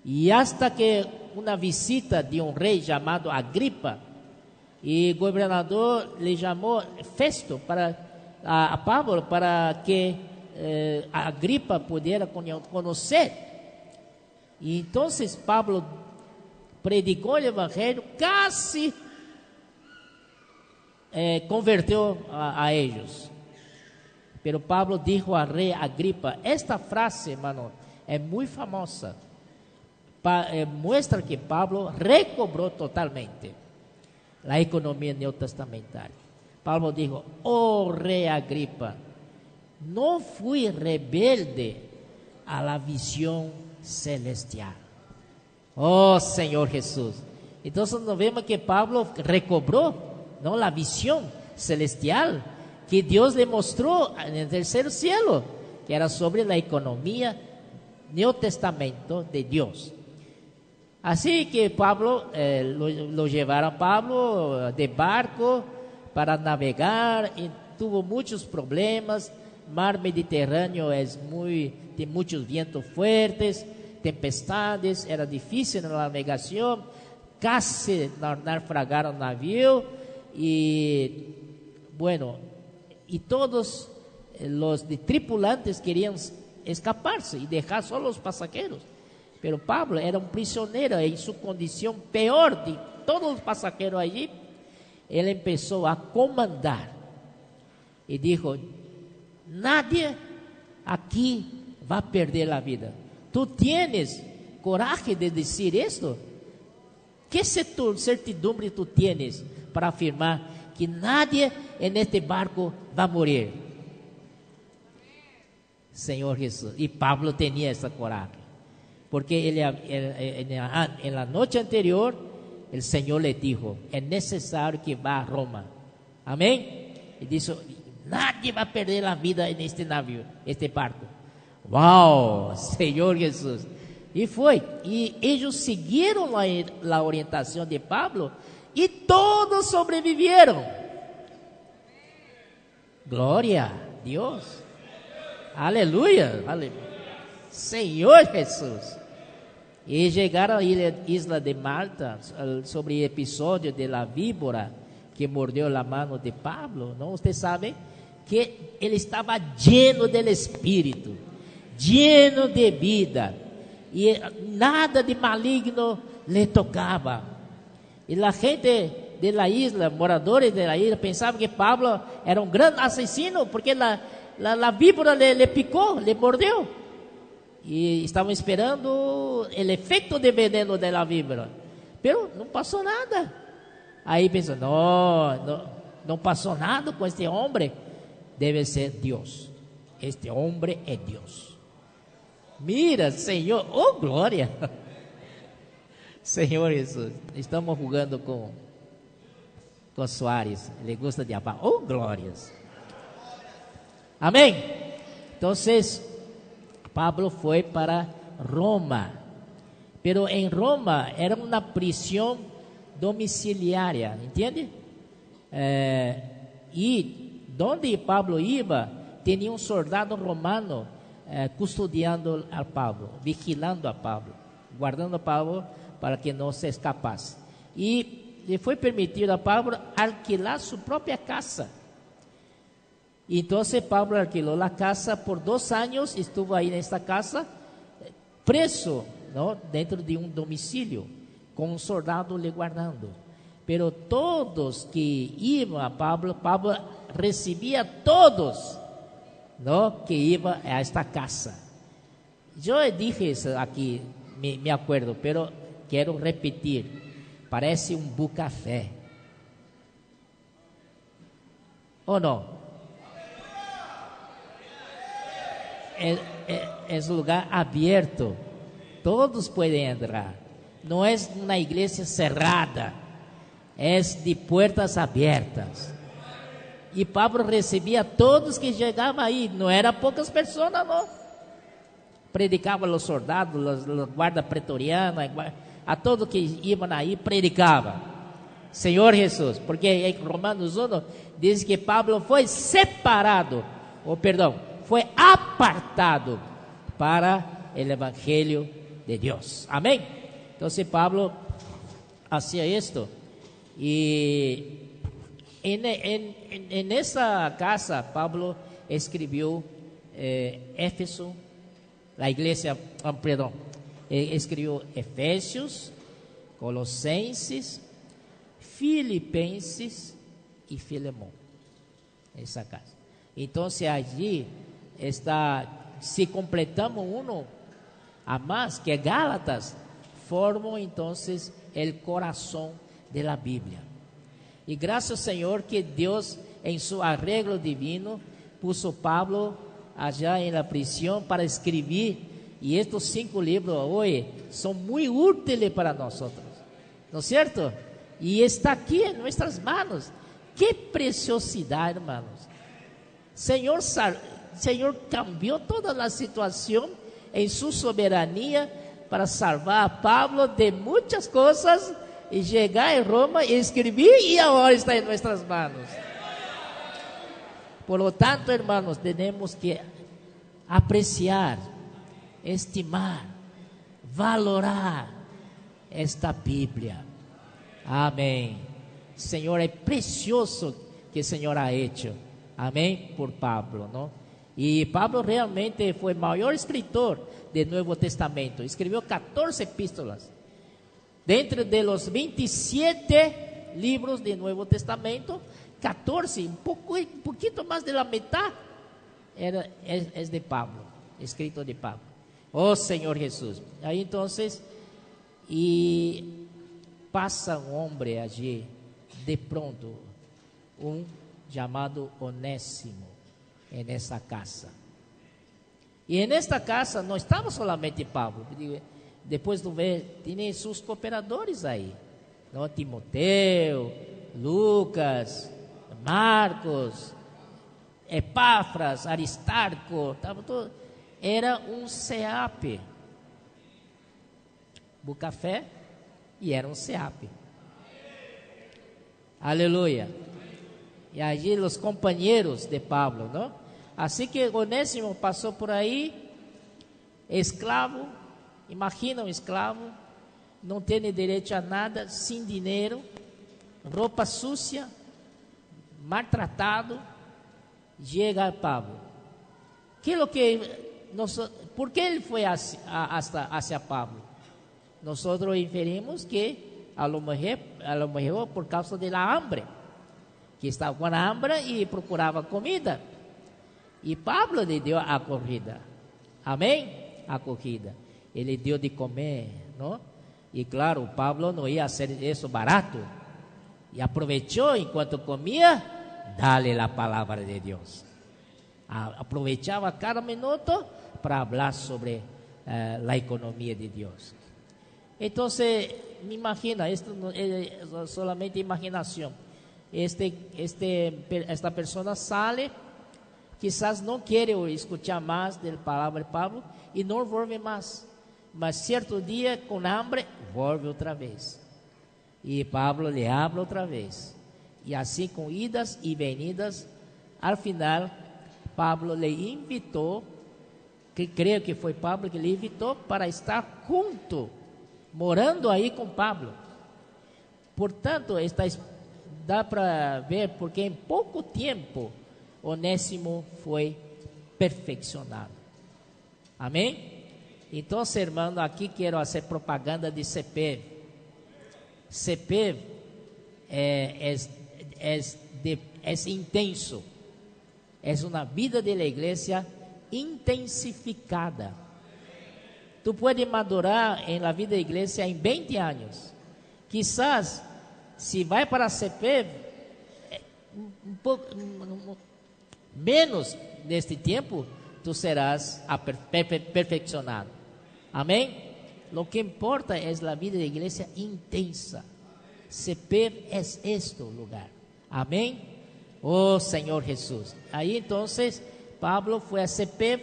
[SPEAKER 1] Y hasta que una visita de un rey llamado Agripa, y el gobernador le llamó Festo a Pablo para que Agripa pudiera conocer. Y entonces Pablo predicó el evangelio, casi convirtió a ellos. Pero Pablo dijo al rey Agripa, esta frase, hermano, es muy famosa, muestra que Pablo recobró totalmente la economía neotestamentária. Pablo dijo, oh rey Agripa, no fui rebelde a la visión celestial. Oh Señor Jesús. Entonces nos vemos que Pablo recobró, ¿no?, la visión celestial que Dios le mostró en el tercer cielo, que era sobre la economía neotestamento de Dios. Así que Pablo, lo llevaron a Pablo de barco para navegar, y tuvo muchos problemas. Mar Mediterráneo tiene muchos vientos fuertes, tempestades, era difícil la navegación, casi naufragaron el navío, y bueno, y todos los tripulantes querían escaparse y dejar solo los pasajeros. Pero Pablo era un prisionero en su condición peor de todos los pasajeros allí. Él empezó a comandar y dijo, nadie aquí va a perder la vida. ¿Tú tienes coraje de decir esto? ¿Qué certidumbre tú tienes para afirmar que nadie en este barco va a morir? Señor Jesús. Y Pablo tenía esa coraje, porque en la noche anterior el Señor le dijo, es necesario que vá a Roma. Amén. Y dijo, nadie va a perder la vida en este navío, este barco. Wow, Señor Jesús. Y fue, y ellos siguieron la orientación de Pablo, y todos sobrevivieron. Gloria a Dios. Aleluya. Señor Jesús. Y llegaron a la isla de Malta, sobre el episodio de la víbora que mordió la mano de Pablo, ¿no? Usted sabe que él estaba lleno del Espíritu, lleno de vida, y nada de maligno le tocaba. Y la gente de la isla, moradores de la isla, pensaban que Pablo era un gran asesino, porque la víbora le picó, le mordió, y estaban esperando el efecto de veneno de la víbora, pero no pasó nada. Ahí pensó, no pasó nada con este hombre, debe ser Dios, este hombre es Dios. Mira, Señor, oh gloria. Señor Jesús, estamos jugando con Suárez, le gusta de hablar, oh glorias. Amén. Entonces Pablo fue para Roma, pero en Roma era una prisión domiciliaria, ¿entiende? Y donde Pablo iba, tenía un soldado romano custodiando a Pablo, vigilando a Pablo, guardando a Pablo para que no se escapase. Y le fue permitido a Pablo alquilar su propia casa. Y entonces Pablo alquiló la casa por 2 años, estuvo ahí en esta casa, preso, ¿no?, dentro de un domicilio, con un soldado le guardando. Pero todos que iban a Pablo recibía a todos, ¿no?, que iban a esta casa. Yo dije eso aquí, me acuerdo, pero quiero repetir, parece un bucafé, ¿o no? Es un lugar abierto, todos pueden entrar, no es una iglesia cerrada, es de puertas abiertas. Y Pablo recibía a todos que llegaban ahí, no eran pocas personas, no. Predicaba a los soldados, los guardas pretorianos, a todos que iban ahí, predicaba Señor Jesús, porque en Romanos 1 diz que Pablo fue separado, fue apartado para el evangelio de Dios. Amén. Entonces Pablo hacía esto. Y en esa casa Pablo escribió Éfeso, la iglesia, escribió Efesios, Colossenses, Filipenses y Filemón. Esa casa. Entonces allí está, si completamos uno a más, que Gálatas, formam entonces el corazón de la Biblia. Y gracias al Señor que Dios en su arreglo divino puso Pablo allá en la prisión para escribir, y estos 5 libros hoy son muy útiles para nosotros, ¿no es cierto? Y está aquí en nuestras manos. Qué preciosidad, hermanos. Señor cambió toda la situación en su soberanía para salvar a Pablo de muchas cosas y llegar a Roma y escribir, y ahora está en nuestras manos. Por lo tanto, hermanos, tenemos que apreciar, estimar, valorar esta Biblia. Amén. Señor, es precioso que el Señor ha hecho. Amén, por Pablo, ¿no? Y Pablo realmente fue el mayor escritor del Nuevo Testamento. Escribió 14 epístolas. Dentro de los 27 libros del Nuevo Testamento, 14, un poquito más de la mitad es de Pablo, escrito de Pablo. Oh Señor Jesús. Ahí entonces, y pasa un hombre allí, de pronto, un llamado Onésimo, en esa casa. Y en esta casa no estaba solamente Pablo. Después de ver, tiene sus cooperadores ahí, ¿no? Timoteo, Lucas, Marcos, Epáfras, Aristarco, todo. Era un CEAP, Bucafé, y era un CEAP. Aleluya. Y allí los compañeros de Pablo, ¿no? Así que Onésimo pasó por ahí, esclavo. Imagina un esclavo, no tiene derecho a nada, sin dinero, ropa sucia, maltratado. Llega a Pablo. ¿Qué es lo que ¿por qué él fue hacia Pablo? Nosotros inferimos que a lo mejor por causa de la hambre, que estaba con hambre y procuraba comida. Y Pablo le dio acogida. Amén, acogida. Ele deu de comer, ¿no? Y claro, Pablo no iba a hacer eso barato. Y aprovechó, enquanto comía, darle la palabra de Dios. Aprovechaba cada minuto para hablar sobre la economía de Dios. Entonces, me imagina, esto no es solamente imaginación. Esta persona sale, quizás no quiere escuchar más de la palabra de Pablo y no vuelve más. mas cierto día con hambre vuelve otra vez. Y Pablo le habla otra vez. Y así con idas y venidas, al final Pablo le invitó, que creo que foi Pablo que le invitó para estar junto, morando aí com Pablo. Portanto, dá para ver porque em pouco tempo Onésimo foi perfeccionado. Amém? Então, irmão, aqui quero fazer propaganda de CP. CP é intenso. É uma vida de la igreja intensificada. Tu puedes madurar en la vida de iglesia en 20 años. Quizás, si vai para a CP, menos deste tempo, tu serás perfeccionado. Amém? Lo que importa es la vida de iglesia intensa. CP es este lugar. Amém? Oh Senhor Jesus. Aí, entonces, Pablo foi a CP,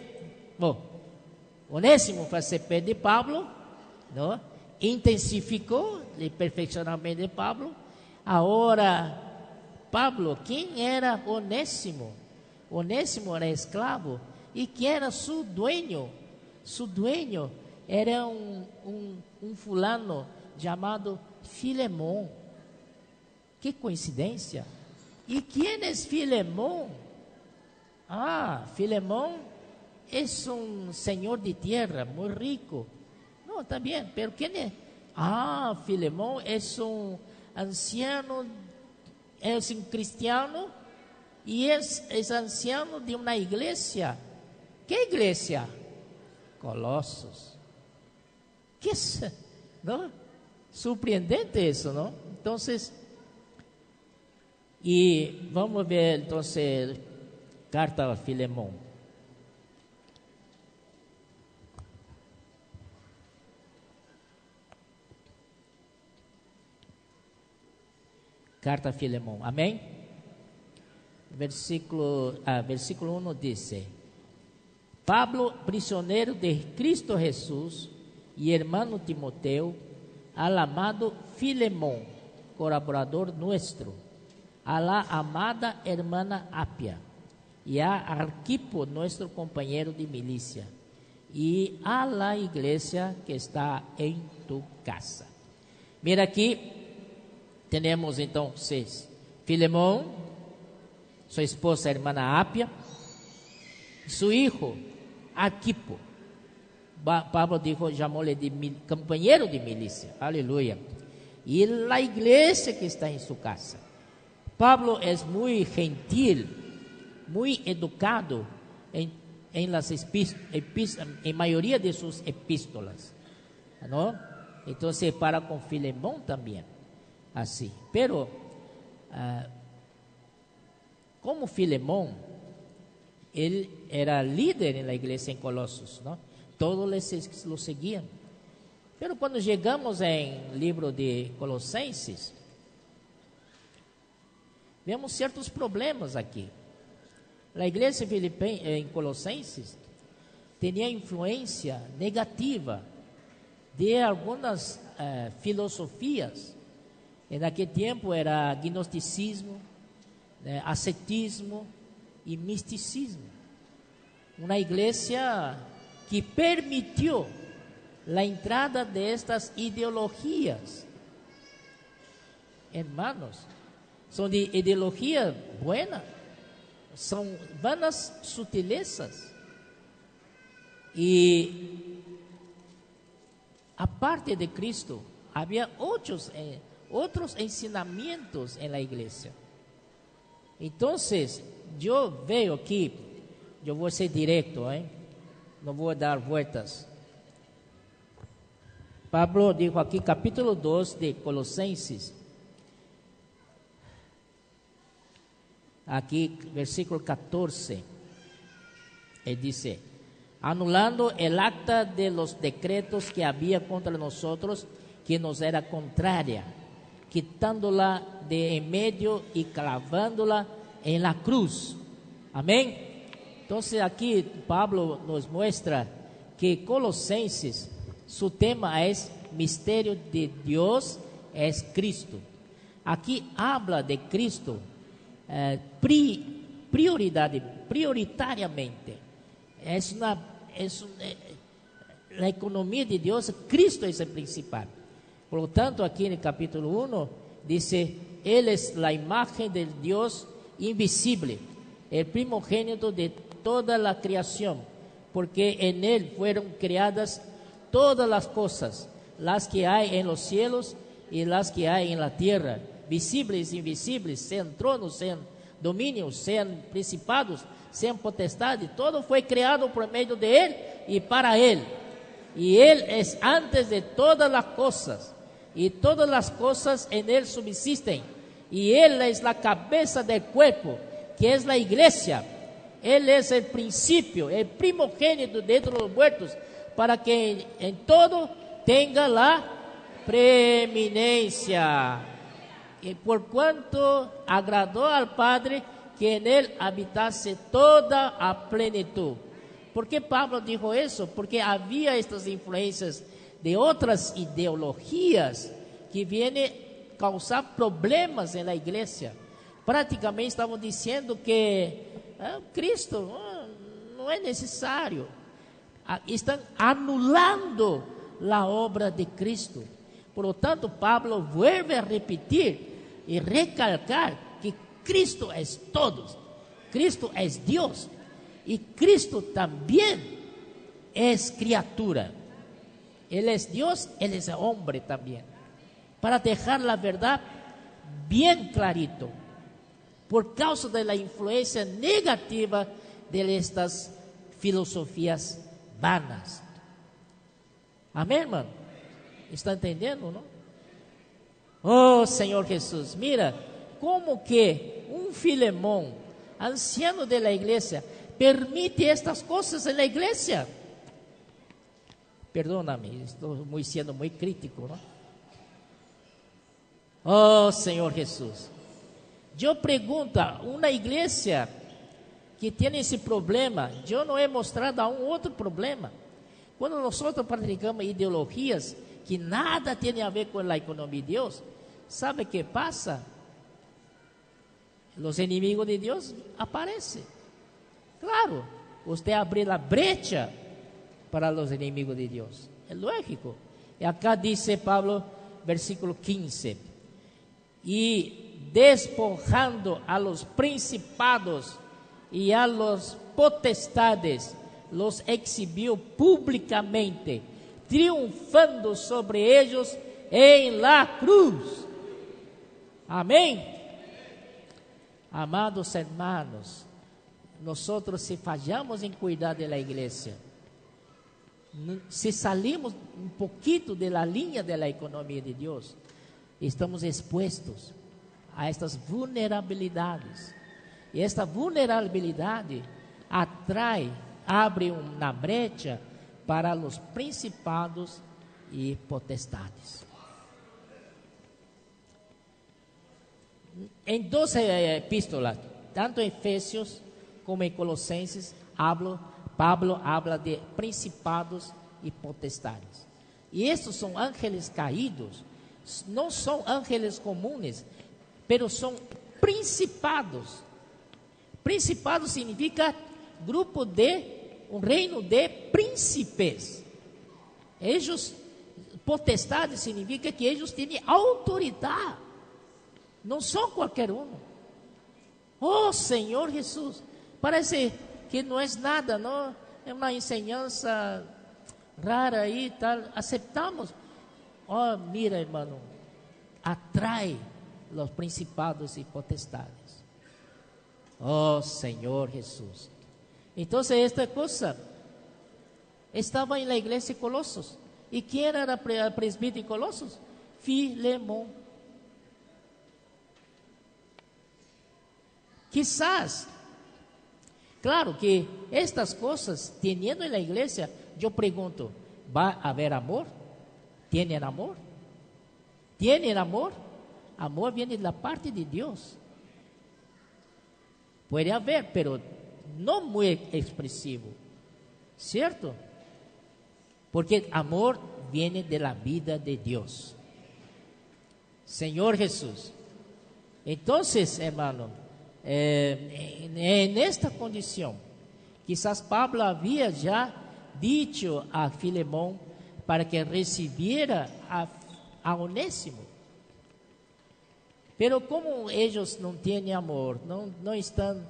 [SPEAKER 1] Onésimo foi a CP de Pablo, não? Intensificou o perfeccionamento de Pablo. Agora, Pablo, quem era Onésimo? Onésimo era escravo. E quem era seu dueño? Seu dueño era um fulano chamado Filemón. Que coincidência! E quem é Filemón? Filemón es un señor de tierra muy rico. No, está bien, pero ¿quién es? Filemón es un anciano, es un cristiano y es anciano de una iglesia. ¿Qué iglesia? Colossos. ¿Qué es? ¿No? Surpreendente eso, ¿no? Entonces, y vamos a ver entonces carta a Filemón. Carta a Filemón, amém? Versículo 1 diz: Pablo, prisioneiro de Cristo Jesús, y hermano Timoteo, al amado Filemón, colaborador nuestro, a la amada hermana Apia, y a Arquipo, nuestro compañero de milicia, y a la iglesia que está en tu casa. Mira aqui, temos então Filemón, sua esposa, a hermana Apia, su hijo Arquipo. Pablo dijo, chamou-lhe de companheiro de milícia, aleluia. E a igreja que está em sua casa. Pablo é muito gentil, muito educado em maioria de suas epístolas, não? Então, para com Filemón também, assim. Pero, como Filemón, ele era líder na igreja em Colossos, não? Todos lo seguiam. Pero quando chegamos em livro de Colossenses, vemos certos problemas aqui. A igreja em Colossenses tinha influência negativa de algumas filosofias. Naquele tempo era gnosticismo, ascetismo e misticismo. Uma igreja que permitiu a entrada destas ideologias. Hermanos, são de ideologia buena, são vanas sutilezas. E aparte de Cristo, havia outros ensinamentos na igreja. Então, eu vejo aqui, eu vou ser direto, não vou dar vueltas. Pablo dijo aqui, capítulo 2 de Colossenses, aqui, versículo 14, ele diz: anulando el acta de los decretos que había contra nosotros, que nos era contraria, quitándola de en medio y clavándola en la cruz. Amém? Então, aqui Pablo nos mostra que Colossenses Su tema es misterio de Dios es Cristo. Aquí habla de Cristo prioritariamente. La economía de Dios, Cristo es el principal. Por lo tanto, aquí en el capítulo 1 dice, Él es la imagen del Dios invisible, el primogénito de toda la creación, porque en Él fueron creadas todas las cosas, las que hay en los cielos y las que hay en la tierra, visibles e invisibles, sean tronos, sean dominios, sean principados, sean potestades, todo fue creado por medio de Él y para Él. Y Él es antes de todas las cosas, y todas las cosas en Él subsisten. Y Él es la cabeza del cuerpo, que es la iglesia. Él es el principio, el primogénito de entre los muertos, para que en todo tenga la preeminencia. Y por cuanto agradó al Padre que en Él habitase toda a plenitud. ¿Por qué Pablo dijo eso? Porque había estas influencias de otras ideologías que vienen a causar problemas en la iglesia. Prácticamente estaban diciendo que Cristo no es necesario. Están anulando la obra de Cristo. Por lo tanto, Pablo vuelve a repetir y recalcar que Cristo es todo. Cristo es Dios. Y Cristo también es criatura. Él es Dios, Él es hombre también. Para dejar la verdad bien clarito. Por causa de la influencia negativa de estas filosofías vanas. Amén, hermano. ¿Está entendendo, no? Oh, Señor Jesús, mira, como que un Filemón, anciano de la iglesia, permite estas cosas en la iglesia. Perdóname, estoy siendo muy crítico, ¿no? Oh, Señor Jesús. Yo pregunto, una iglesia que tiene ese problema, yo no he mostrado aún otro problema. Cuando nosotros practicamos ideologías que nada tienen a ver con la economía de Dios, ¿sabe qué pasa? Los enemigos de Dios aparecen. Claro, usted abre la brecha para los enemigos de Dios. Es lógico. Y acá dice Pablo, versículo 15. Y despojando a los principados y a los potestades, los exhibió públicamente, triunfando sobre ellos en la cruz. Amén. Amados hermanos, nosotros si fallamos en cuidar de la iglesia, si salimos un poquito de la línea de la economía de Dios, estamos expuestos a estas vulnerabilidades. E esta vulnerabilidade abre uma brecha para os principados e potestades. Em 12 epístolas, tanto em Efésios como em Colossenses, Pablo habla de principados e potestades. E estes são ángeles caídos, não são ángeles comuns, pero são principados. Principado significa um reino de príncipes. Eles, potestade significa que eles têm autoridade. Não são qualquer um. Oh, Senhor Jesus, parece que não é nada, não é uma enseñança rara aí, tal. Aceptamos. Oh, mira, irmão, atrai os principados e potestades. Oh, Señor Jesús. Entonces esta cosa estaba en la iglesia de Colosos. ¿Y quién era el presbítero de Colosos? Filemón. Quizás, claro que estas cosas, teniendo en la iglesia, yo pregunto, ¿va a haber amor? ¿Tienen amor? ¿Tienen amor? Amor viene de la parte de Dios. Puede haber, pero no muy expresivo, ¿cierto? Porque amor viene de la vida de Dios. Señor Jesús. Entonces, hermano, en esta condición, quizás Pablo había ya dicho a Filemón para que recibiera a Onésimo. Pero como ellos no tienen amor, no están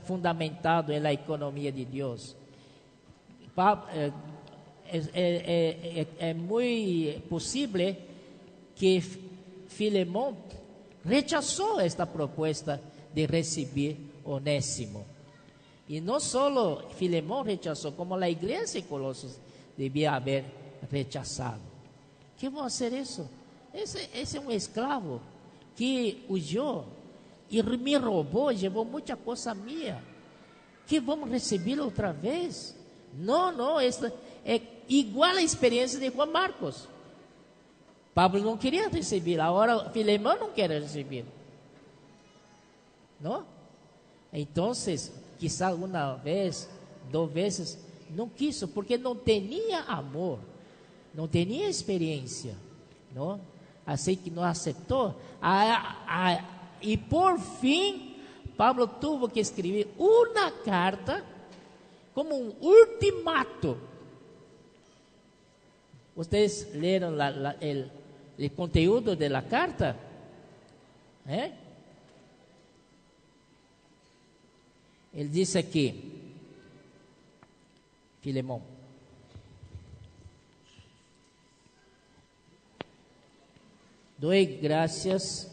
[SPEAKER 1] fundamentados en la economía de Dios, es muy posible que Filemón rechazó esta propuesta de recibir Onésimo. Y no solo Filemón rechazó, como la iglesia de Colosas debía haber rechazado. ¿Qué va a hacer eso? Ese es un esclavo que huyó y me robó, llevó mucha cosa mía. ¿Qué vamos a recibir otra vez? No, esta es igual a experiencia de Juan Marcos. Pablo não queria receber, agora Filemón não quer receber, ¿no? Entonces, quizás uma vez, 2 vezes, não quiso, porque não tinha amor, não tinha experiência, ¿no? Assim que não aceitou, e por fim, Pablo tuvo que escrever uma carta, como um ultimato. Vocês leram o conteúdo da carta? Ele disse aqui, Filemón: doy gracias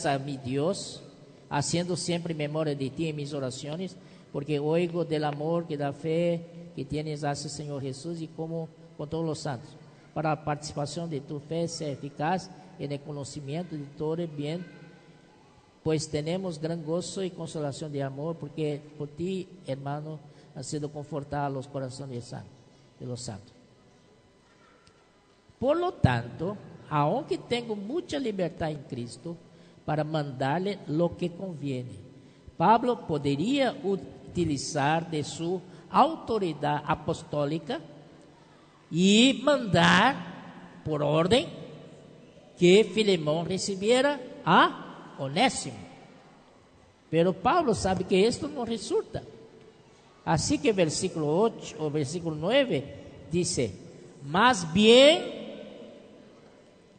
[SPEAKER 1] a mi Dios, haciendo siempre memoria de ti en mis oraciones, porque oigo del amor que da fe que tienes hacia el Señor Jesús y como con todos los santos, para la participación de tu fe sea eficaz en el conocimiento de todo el bien, pues tenemos gran gozo y consolación de amor, porque por ti, hermano, han sido confortados los corazones de los santos. Por lo tanto, aunque tengo mucha libertad en Cristo para mandarle lo que conviene, Pablo podría utilizar de su autoridad apostólica y mandar por orden que Filemón recibiera a Onésimo. Pero Pablo sabe que esto no resulta. Así que versículo 8 o versículo 9 dice: más bien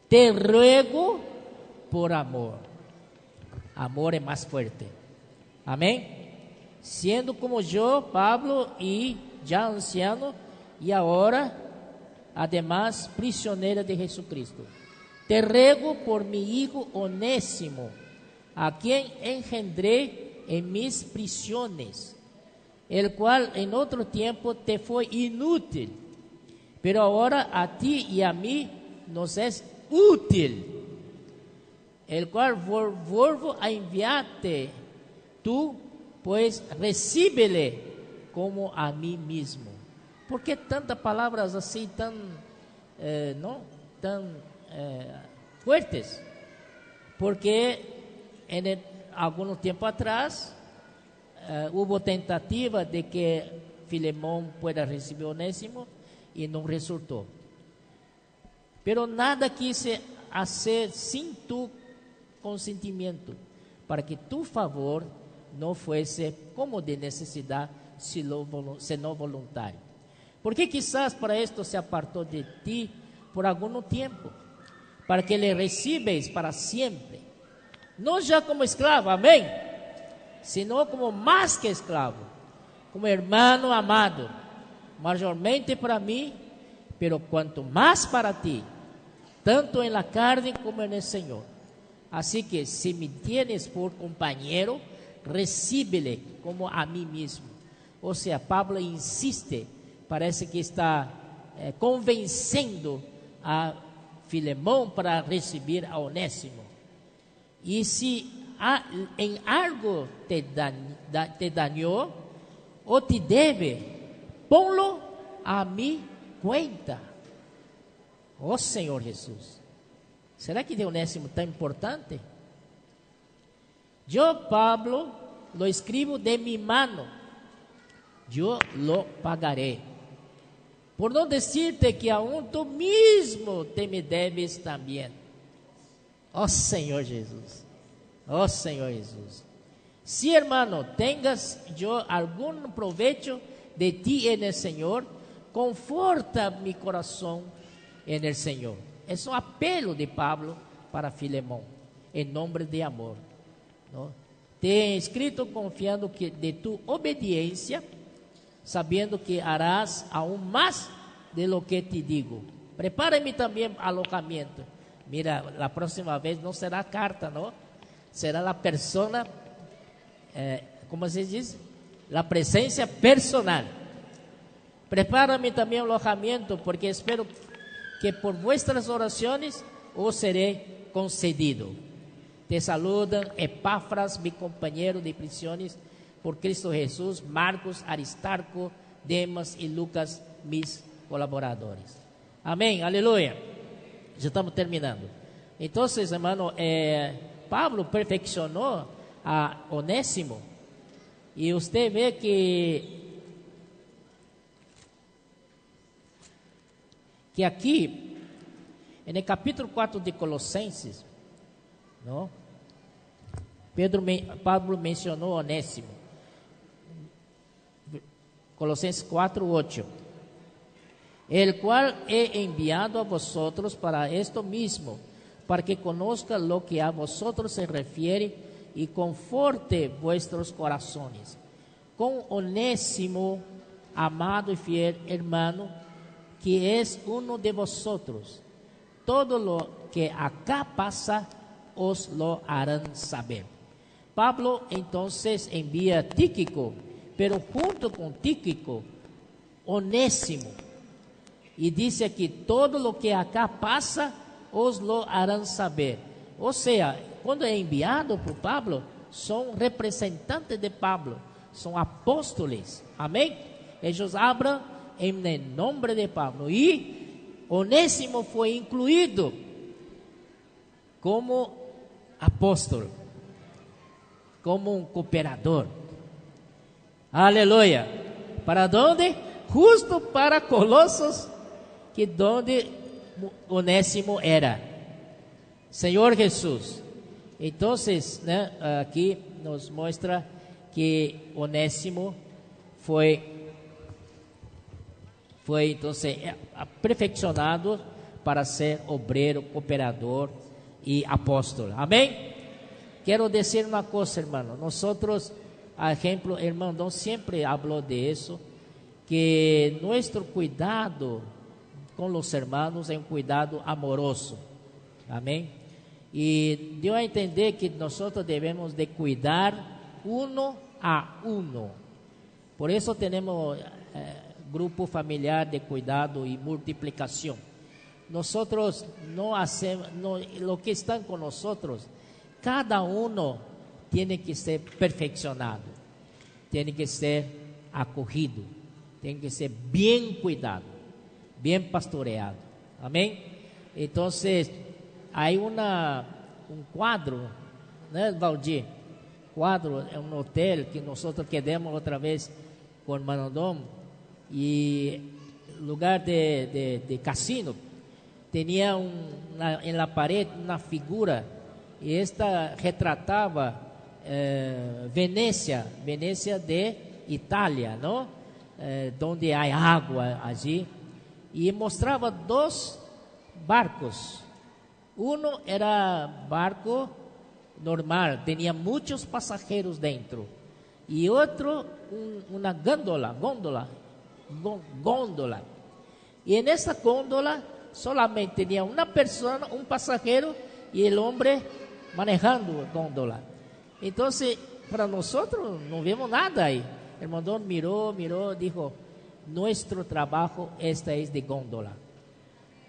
[SPEAKER 1] te ruego por amor. Amor es más fuerte. Amén. Siendo como yo, Pablo, y ya anciano, y ahora, además, prisionero de Jesucristo, te ruego por mi hijo Onésimo, a quien engendré en mis prisiones, el cual en otro tiempo te fue inútil, pero ahora a ti y a mí nos es útil, el cual vuelvo a enviarte. Tú pues recíbele como a mí mismo. ¿Por qué tantas palabras así tan fuertes? Porque algunos tiempo atrás hubo tentativa de que Filemón pueda recibir Onésimo y no resultó. Pero nada quise hacer sin tu consentimiento, para que tu favor no fuese como de necesidad, sino voluntario. Porque quizás para esto se apartó de ti por algún tiempo, para que le recibes para siempre, no ya como esclavo, amén, sino como más que esclavo, como hermano amado, mayormente para mí, pero cuanto más para ti, tanto en la carne como en el Señor. Así que si me tienes por compañero, recíbele como a mí mismo. O sea, Pablo insiste, parece que está convenciendo a Filemón para recibir a Onésimo. Y si en algo te dañó o te debe, ponlo a mi cuenta. Oh Señor Jesús, ¿será que de Onésimo tan importante? Yo, Pablo, lo escribo de mi mano, yo lo pagaré. Por no decirte que aún tú mismo te me debes también. Oh Señor Jesús, oh Señor Jesús. Si hermano tengas yo algún provecho de ti en el Señor, conforta mi corazón en el Señor. Es un apelo de Pablo para Filemón, en nombre de amor, ¿no? Te he escrito confiando que de tu obediencia, sabiendo que harás aún más de lo que te digo. Prepárame también alojamiento. Mira, la próxima vez no será carta, ¿no? Será la persona, ¿cómo se dice? La presencia personal. Prepárame también alojamiento, porque espero que por vuestras oraciones os seré concedido. Te saludan Epáfras, mi compañero de prisiones por Cristo Jesús, Marcos, Aristarco, Demas y Lucas, mis colaboradores. Amén, aleluya. Ya estamos terminando. Entonces, hermano, Pablo perfeccionó a Onésimo. Y usted ve que aquí, en el capítulo 4 de Colossenses, ¿no? Pablo mencionó Onésimo. Colossenses 4:8. El cual he enviado a vosotros para esto mismo, para que conozca lo que a vosotros se refiere y conforte vuestros corazones. Con Onésimo, amado y fiel hermano, que es uno de vosotros. Todo lo que acá pasa, os lo harán saber. Pablo entonces envía a Tíquico, pero junto con Tíquico, Onésimo. Y dice aquí, todo lo que acá pasa, os lo harán saber. O sea, cuando é enviado por Pablo, son representantes de Pablo, son apóstoles, amén. Ellos hablan en el nombre de Pablo. Y Onésimo fue incluido como apóstolo, como un cooperador. Aleluya. ¿Para dónde? Justo para Colosos, que donde Onésimo era. Señor Jesús. Entonces, ¿no? Aquí nos muestra que Onésimo fue entonces perfeccionado para ser obrero, cooperador y apóstol. Amén. Quiero decir una cosa, hermano. Nosotros, a ejemplo, hermano Don siempre habló de eso, que nuestro cuidado con los hermanos es un cuidado amoroso. Amén. Y dio a entender que nosotros debemos de cuidar uno a uno. Por eso tenemos grupo familiar de cuidado y multiplicación. Nosotros no hacemos, lo que están con nosotros, cada uno tiene que ser perfeccionado, tiene que ser acogido, tiene que ser bien cuidado, bien pastoreado. Amén. Entonces, hay un cuadro, ¿no, Valdir? Cuadro en un hotel que nosotros quedamos otra vez con Manodón, y lugar de casino tenía en la pared una figura, y esta retrataba Venecia de Italia, ¿no? Donde hay agua allí, y mostraba dos barcos. Uno era barco normal, tenía muchos pasajeros dentro, y otro una góndola. Y en esa góndola solamente tenía una persona, un pasajero, y el hombre manejando la góndola. Entonces, para nosotros no vemos nada ahí. El mandón miró, dijo: nuestro trabajo esta es de góndola,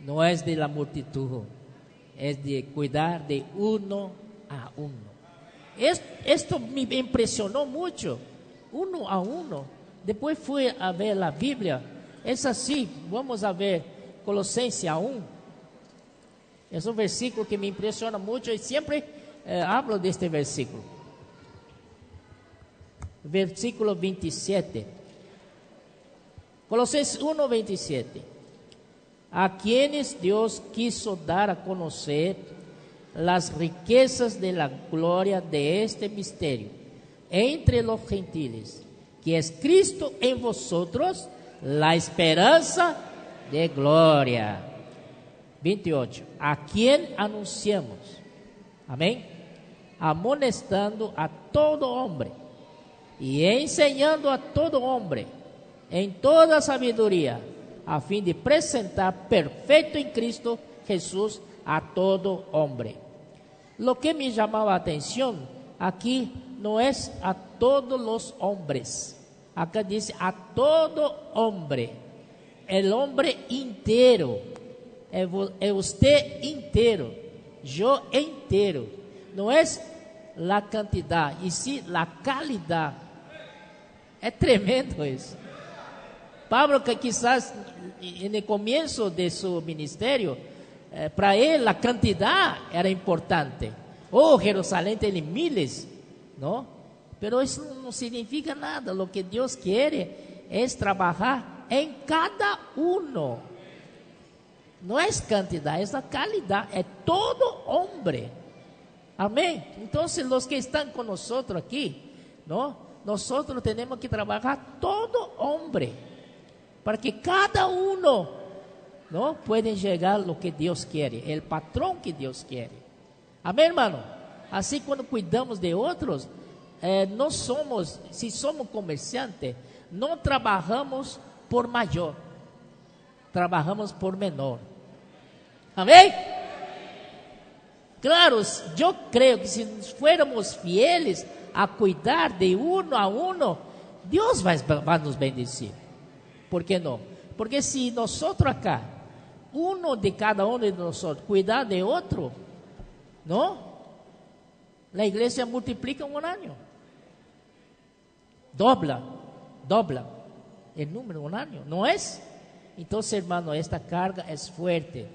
[SPEAKER 1] no es de la multitud, es de cuidar de uno a uno. Esto me impresionó mucho, uno a uno. Después fui a ver la Biblia, es así. Vamos a ver Colossenses 1. Es un versículo que me impresiona mucho y siempre hablo de este versículo. Versículo 27. Colosenses 1:27. A quienes Dios quiso dar a conocer las riquezas de la gloria de este misterio entre los gentiles, que es Cristo en vosotros, la esperanza de gloria. 28. A quien anunciamos, amén, amonestando a todo hombre y enseñando a todo hombre en toda sabiduría, a fin de presentar perfecto en Cristo Jesús a todo hombre. Lo que me llamaba a atención aquí no es a todos los hombres, acá dice a todo hombre, el hombre inteiro, é usted inteiro, yo inteiro, não é la cantidad, e sim la calidad. É tremendo isso. Pablo, que quizás no começo de seu ministério, para ele a quantidade era importante. Oh, Jerusalém tem miles, não? Pero isso não significa nada. O que Deus quer é trabalhar em cada uno. Não é quantidade, é a qualidade. É todo homem. Amém? Então, os que estão conosco aqui, não? Nós temos que trabalhar todo homem, para que cada uno, não, pueda chegar lo que Deus quer, o patrão que Deus quer. Amém, irmão? Assim, quando cuidamos de outros, não somos, se somos comerciantes, não trabalhamos por maior, trabalhamos por menor. Amém? Claro, eu creio que se formos fieles a cuidar de uno a uno, Deus vai nos bendecir. ¿Por qué no? Porque si nosotros acá, uno de cada uno de nosotros, cuidar de otro, ¿no? La iglesia multiplica en un año. Dobla el número en un año, ¿no es? Entonces, hermano, esta carga es fuerte.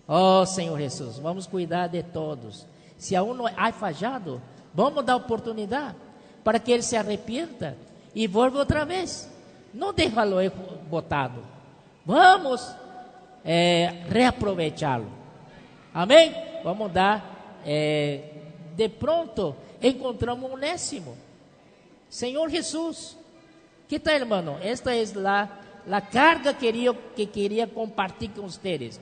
[SPEAKER 1] Oh, Senhor Jesus, vamos cuidar de todos. Se a uno ha fallado, vamos dar oportunidade para que ele se arrependa e volva outra vez. Não deixá-lo botado. Vamos reaproveitá-lo. Amém? Vamos dar. De pronto, encontramos um Onésimo. Senhor Jesus. Que tal, hermano? Esta é a carga que queria compartilhar com vocês.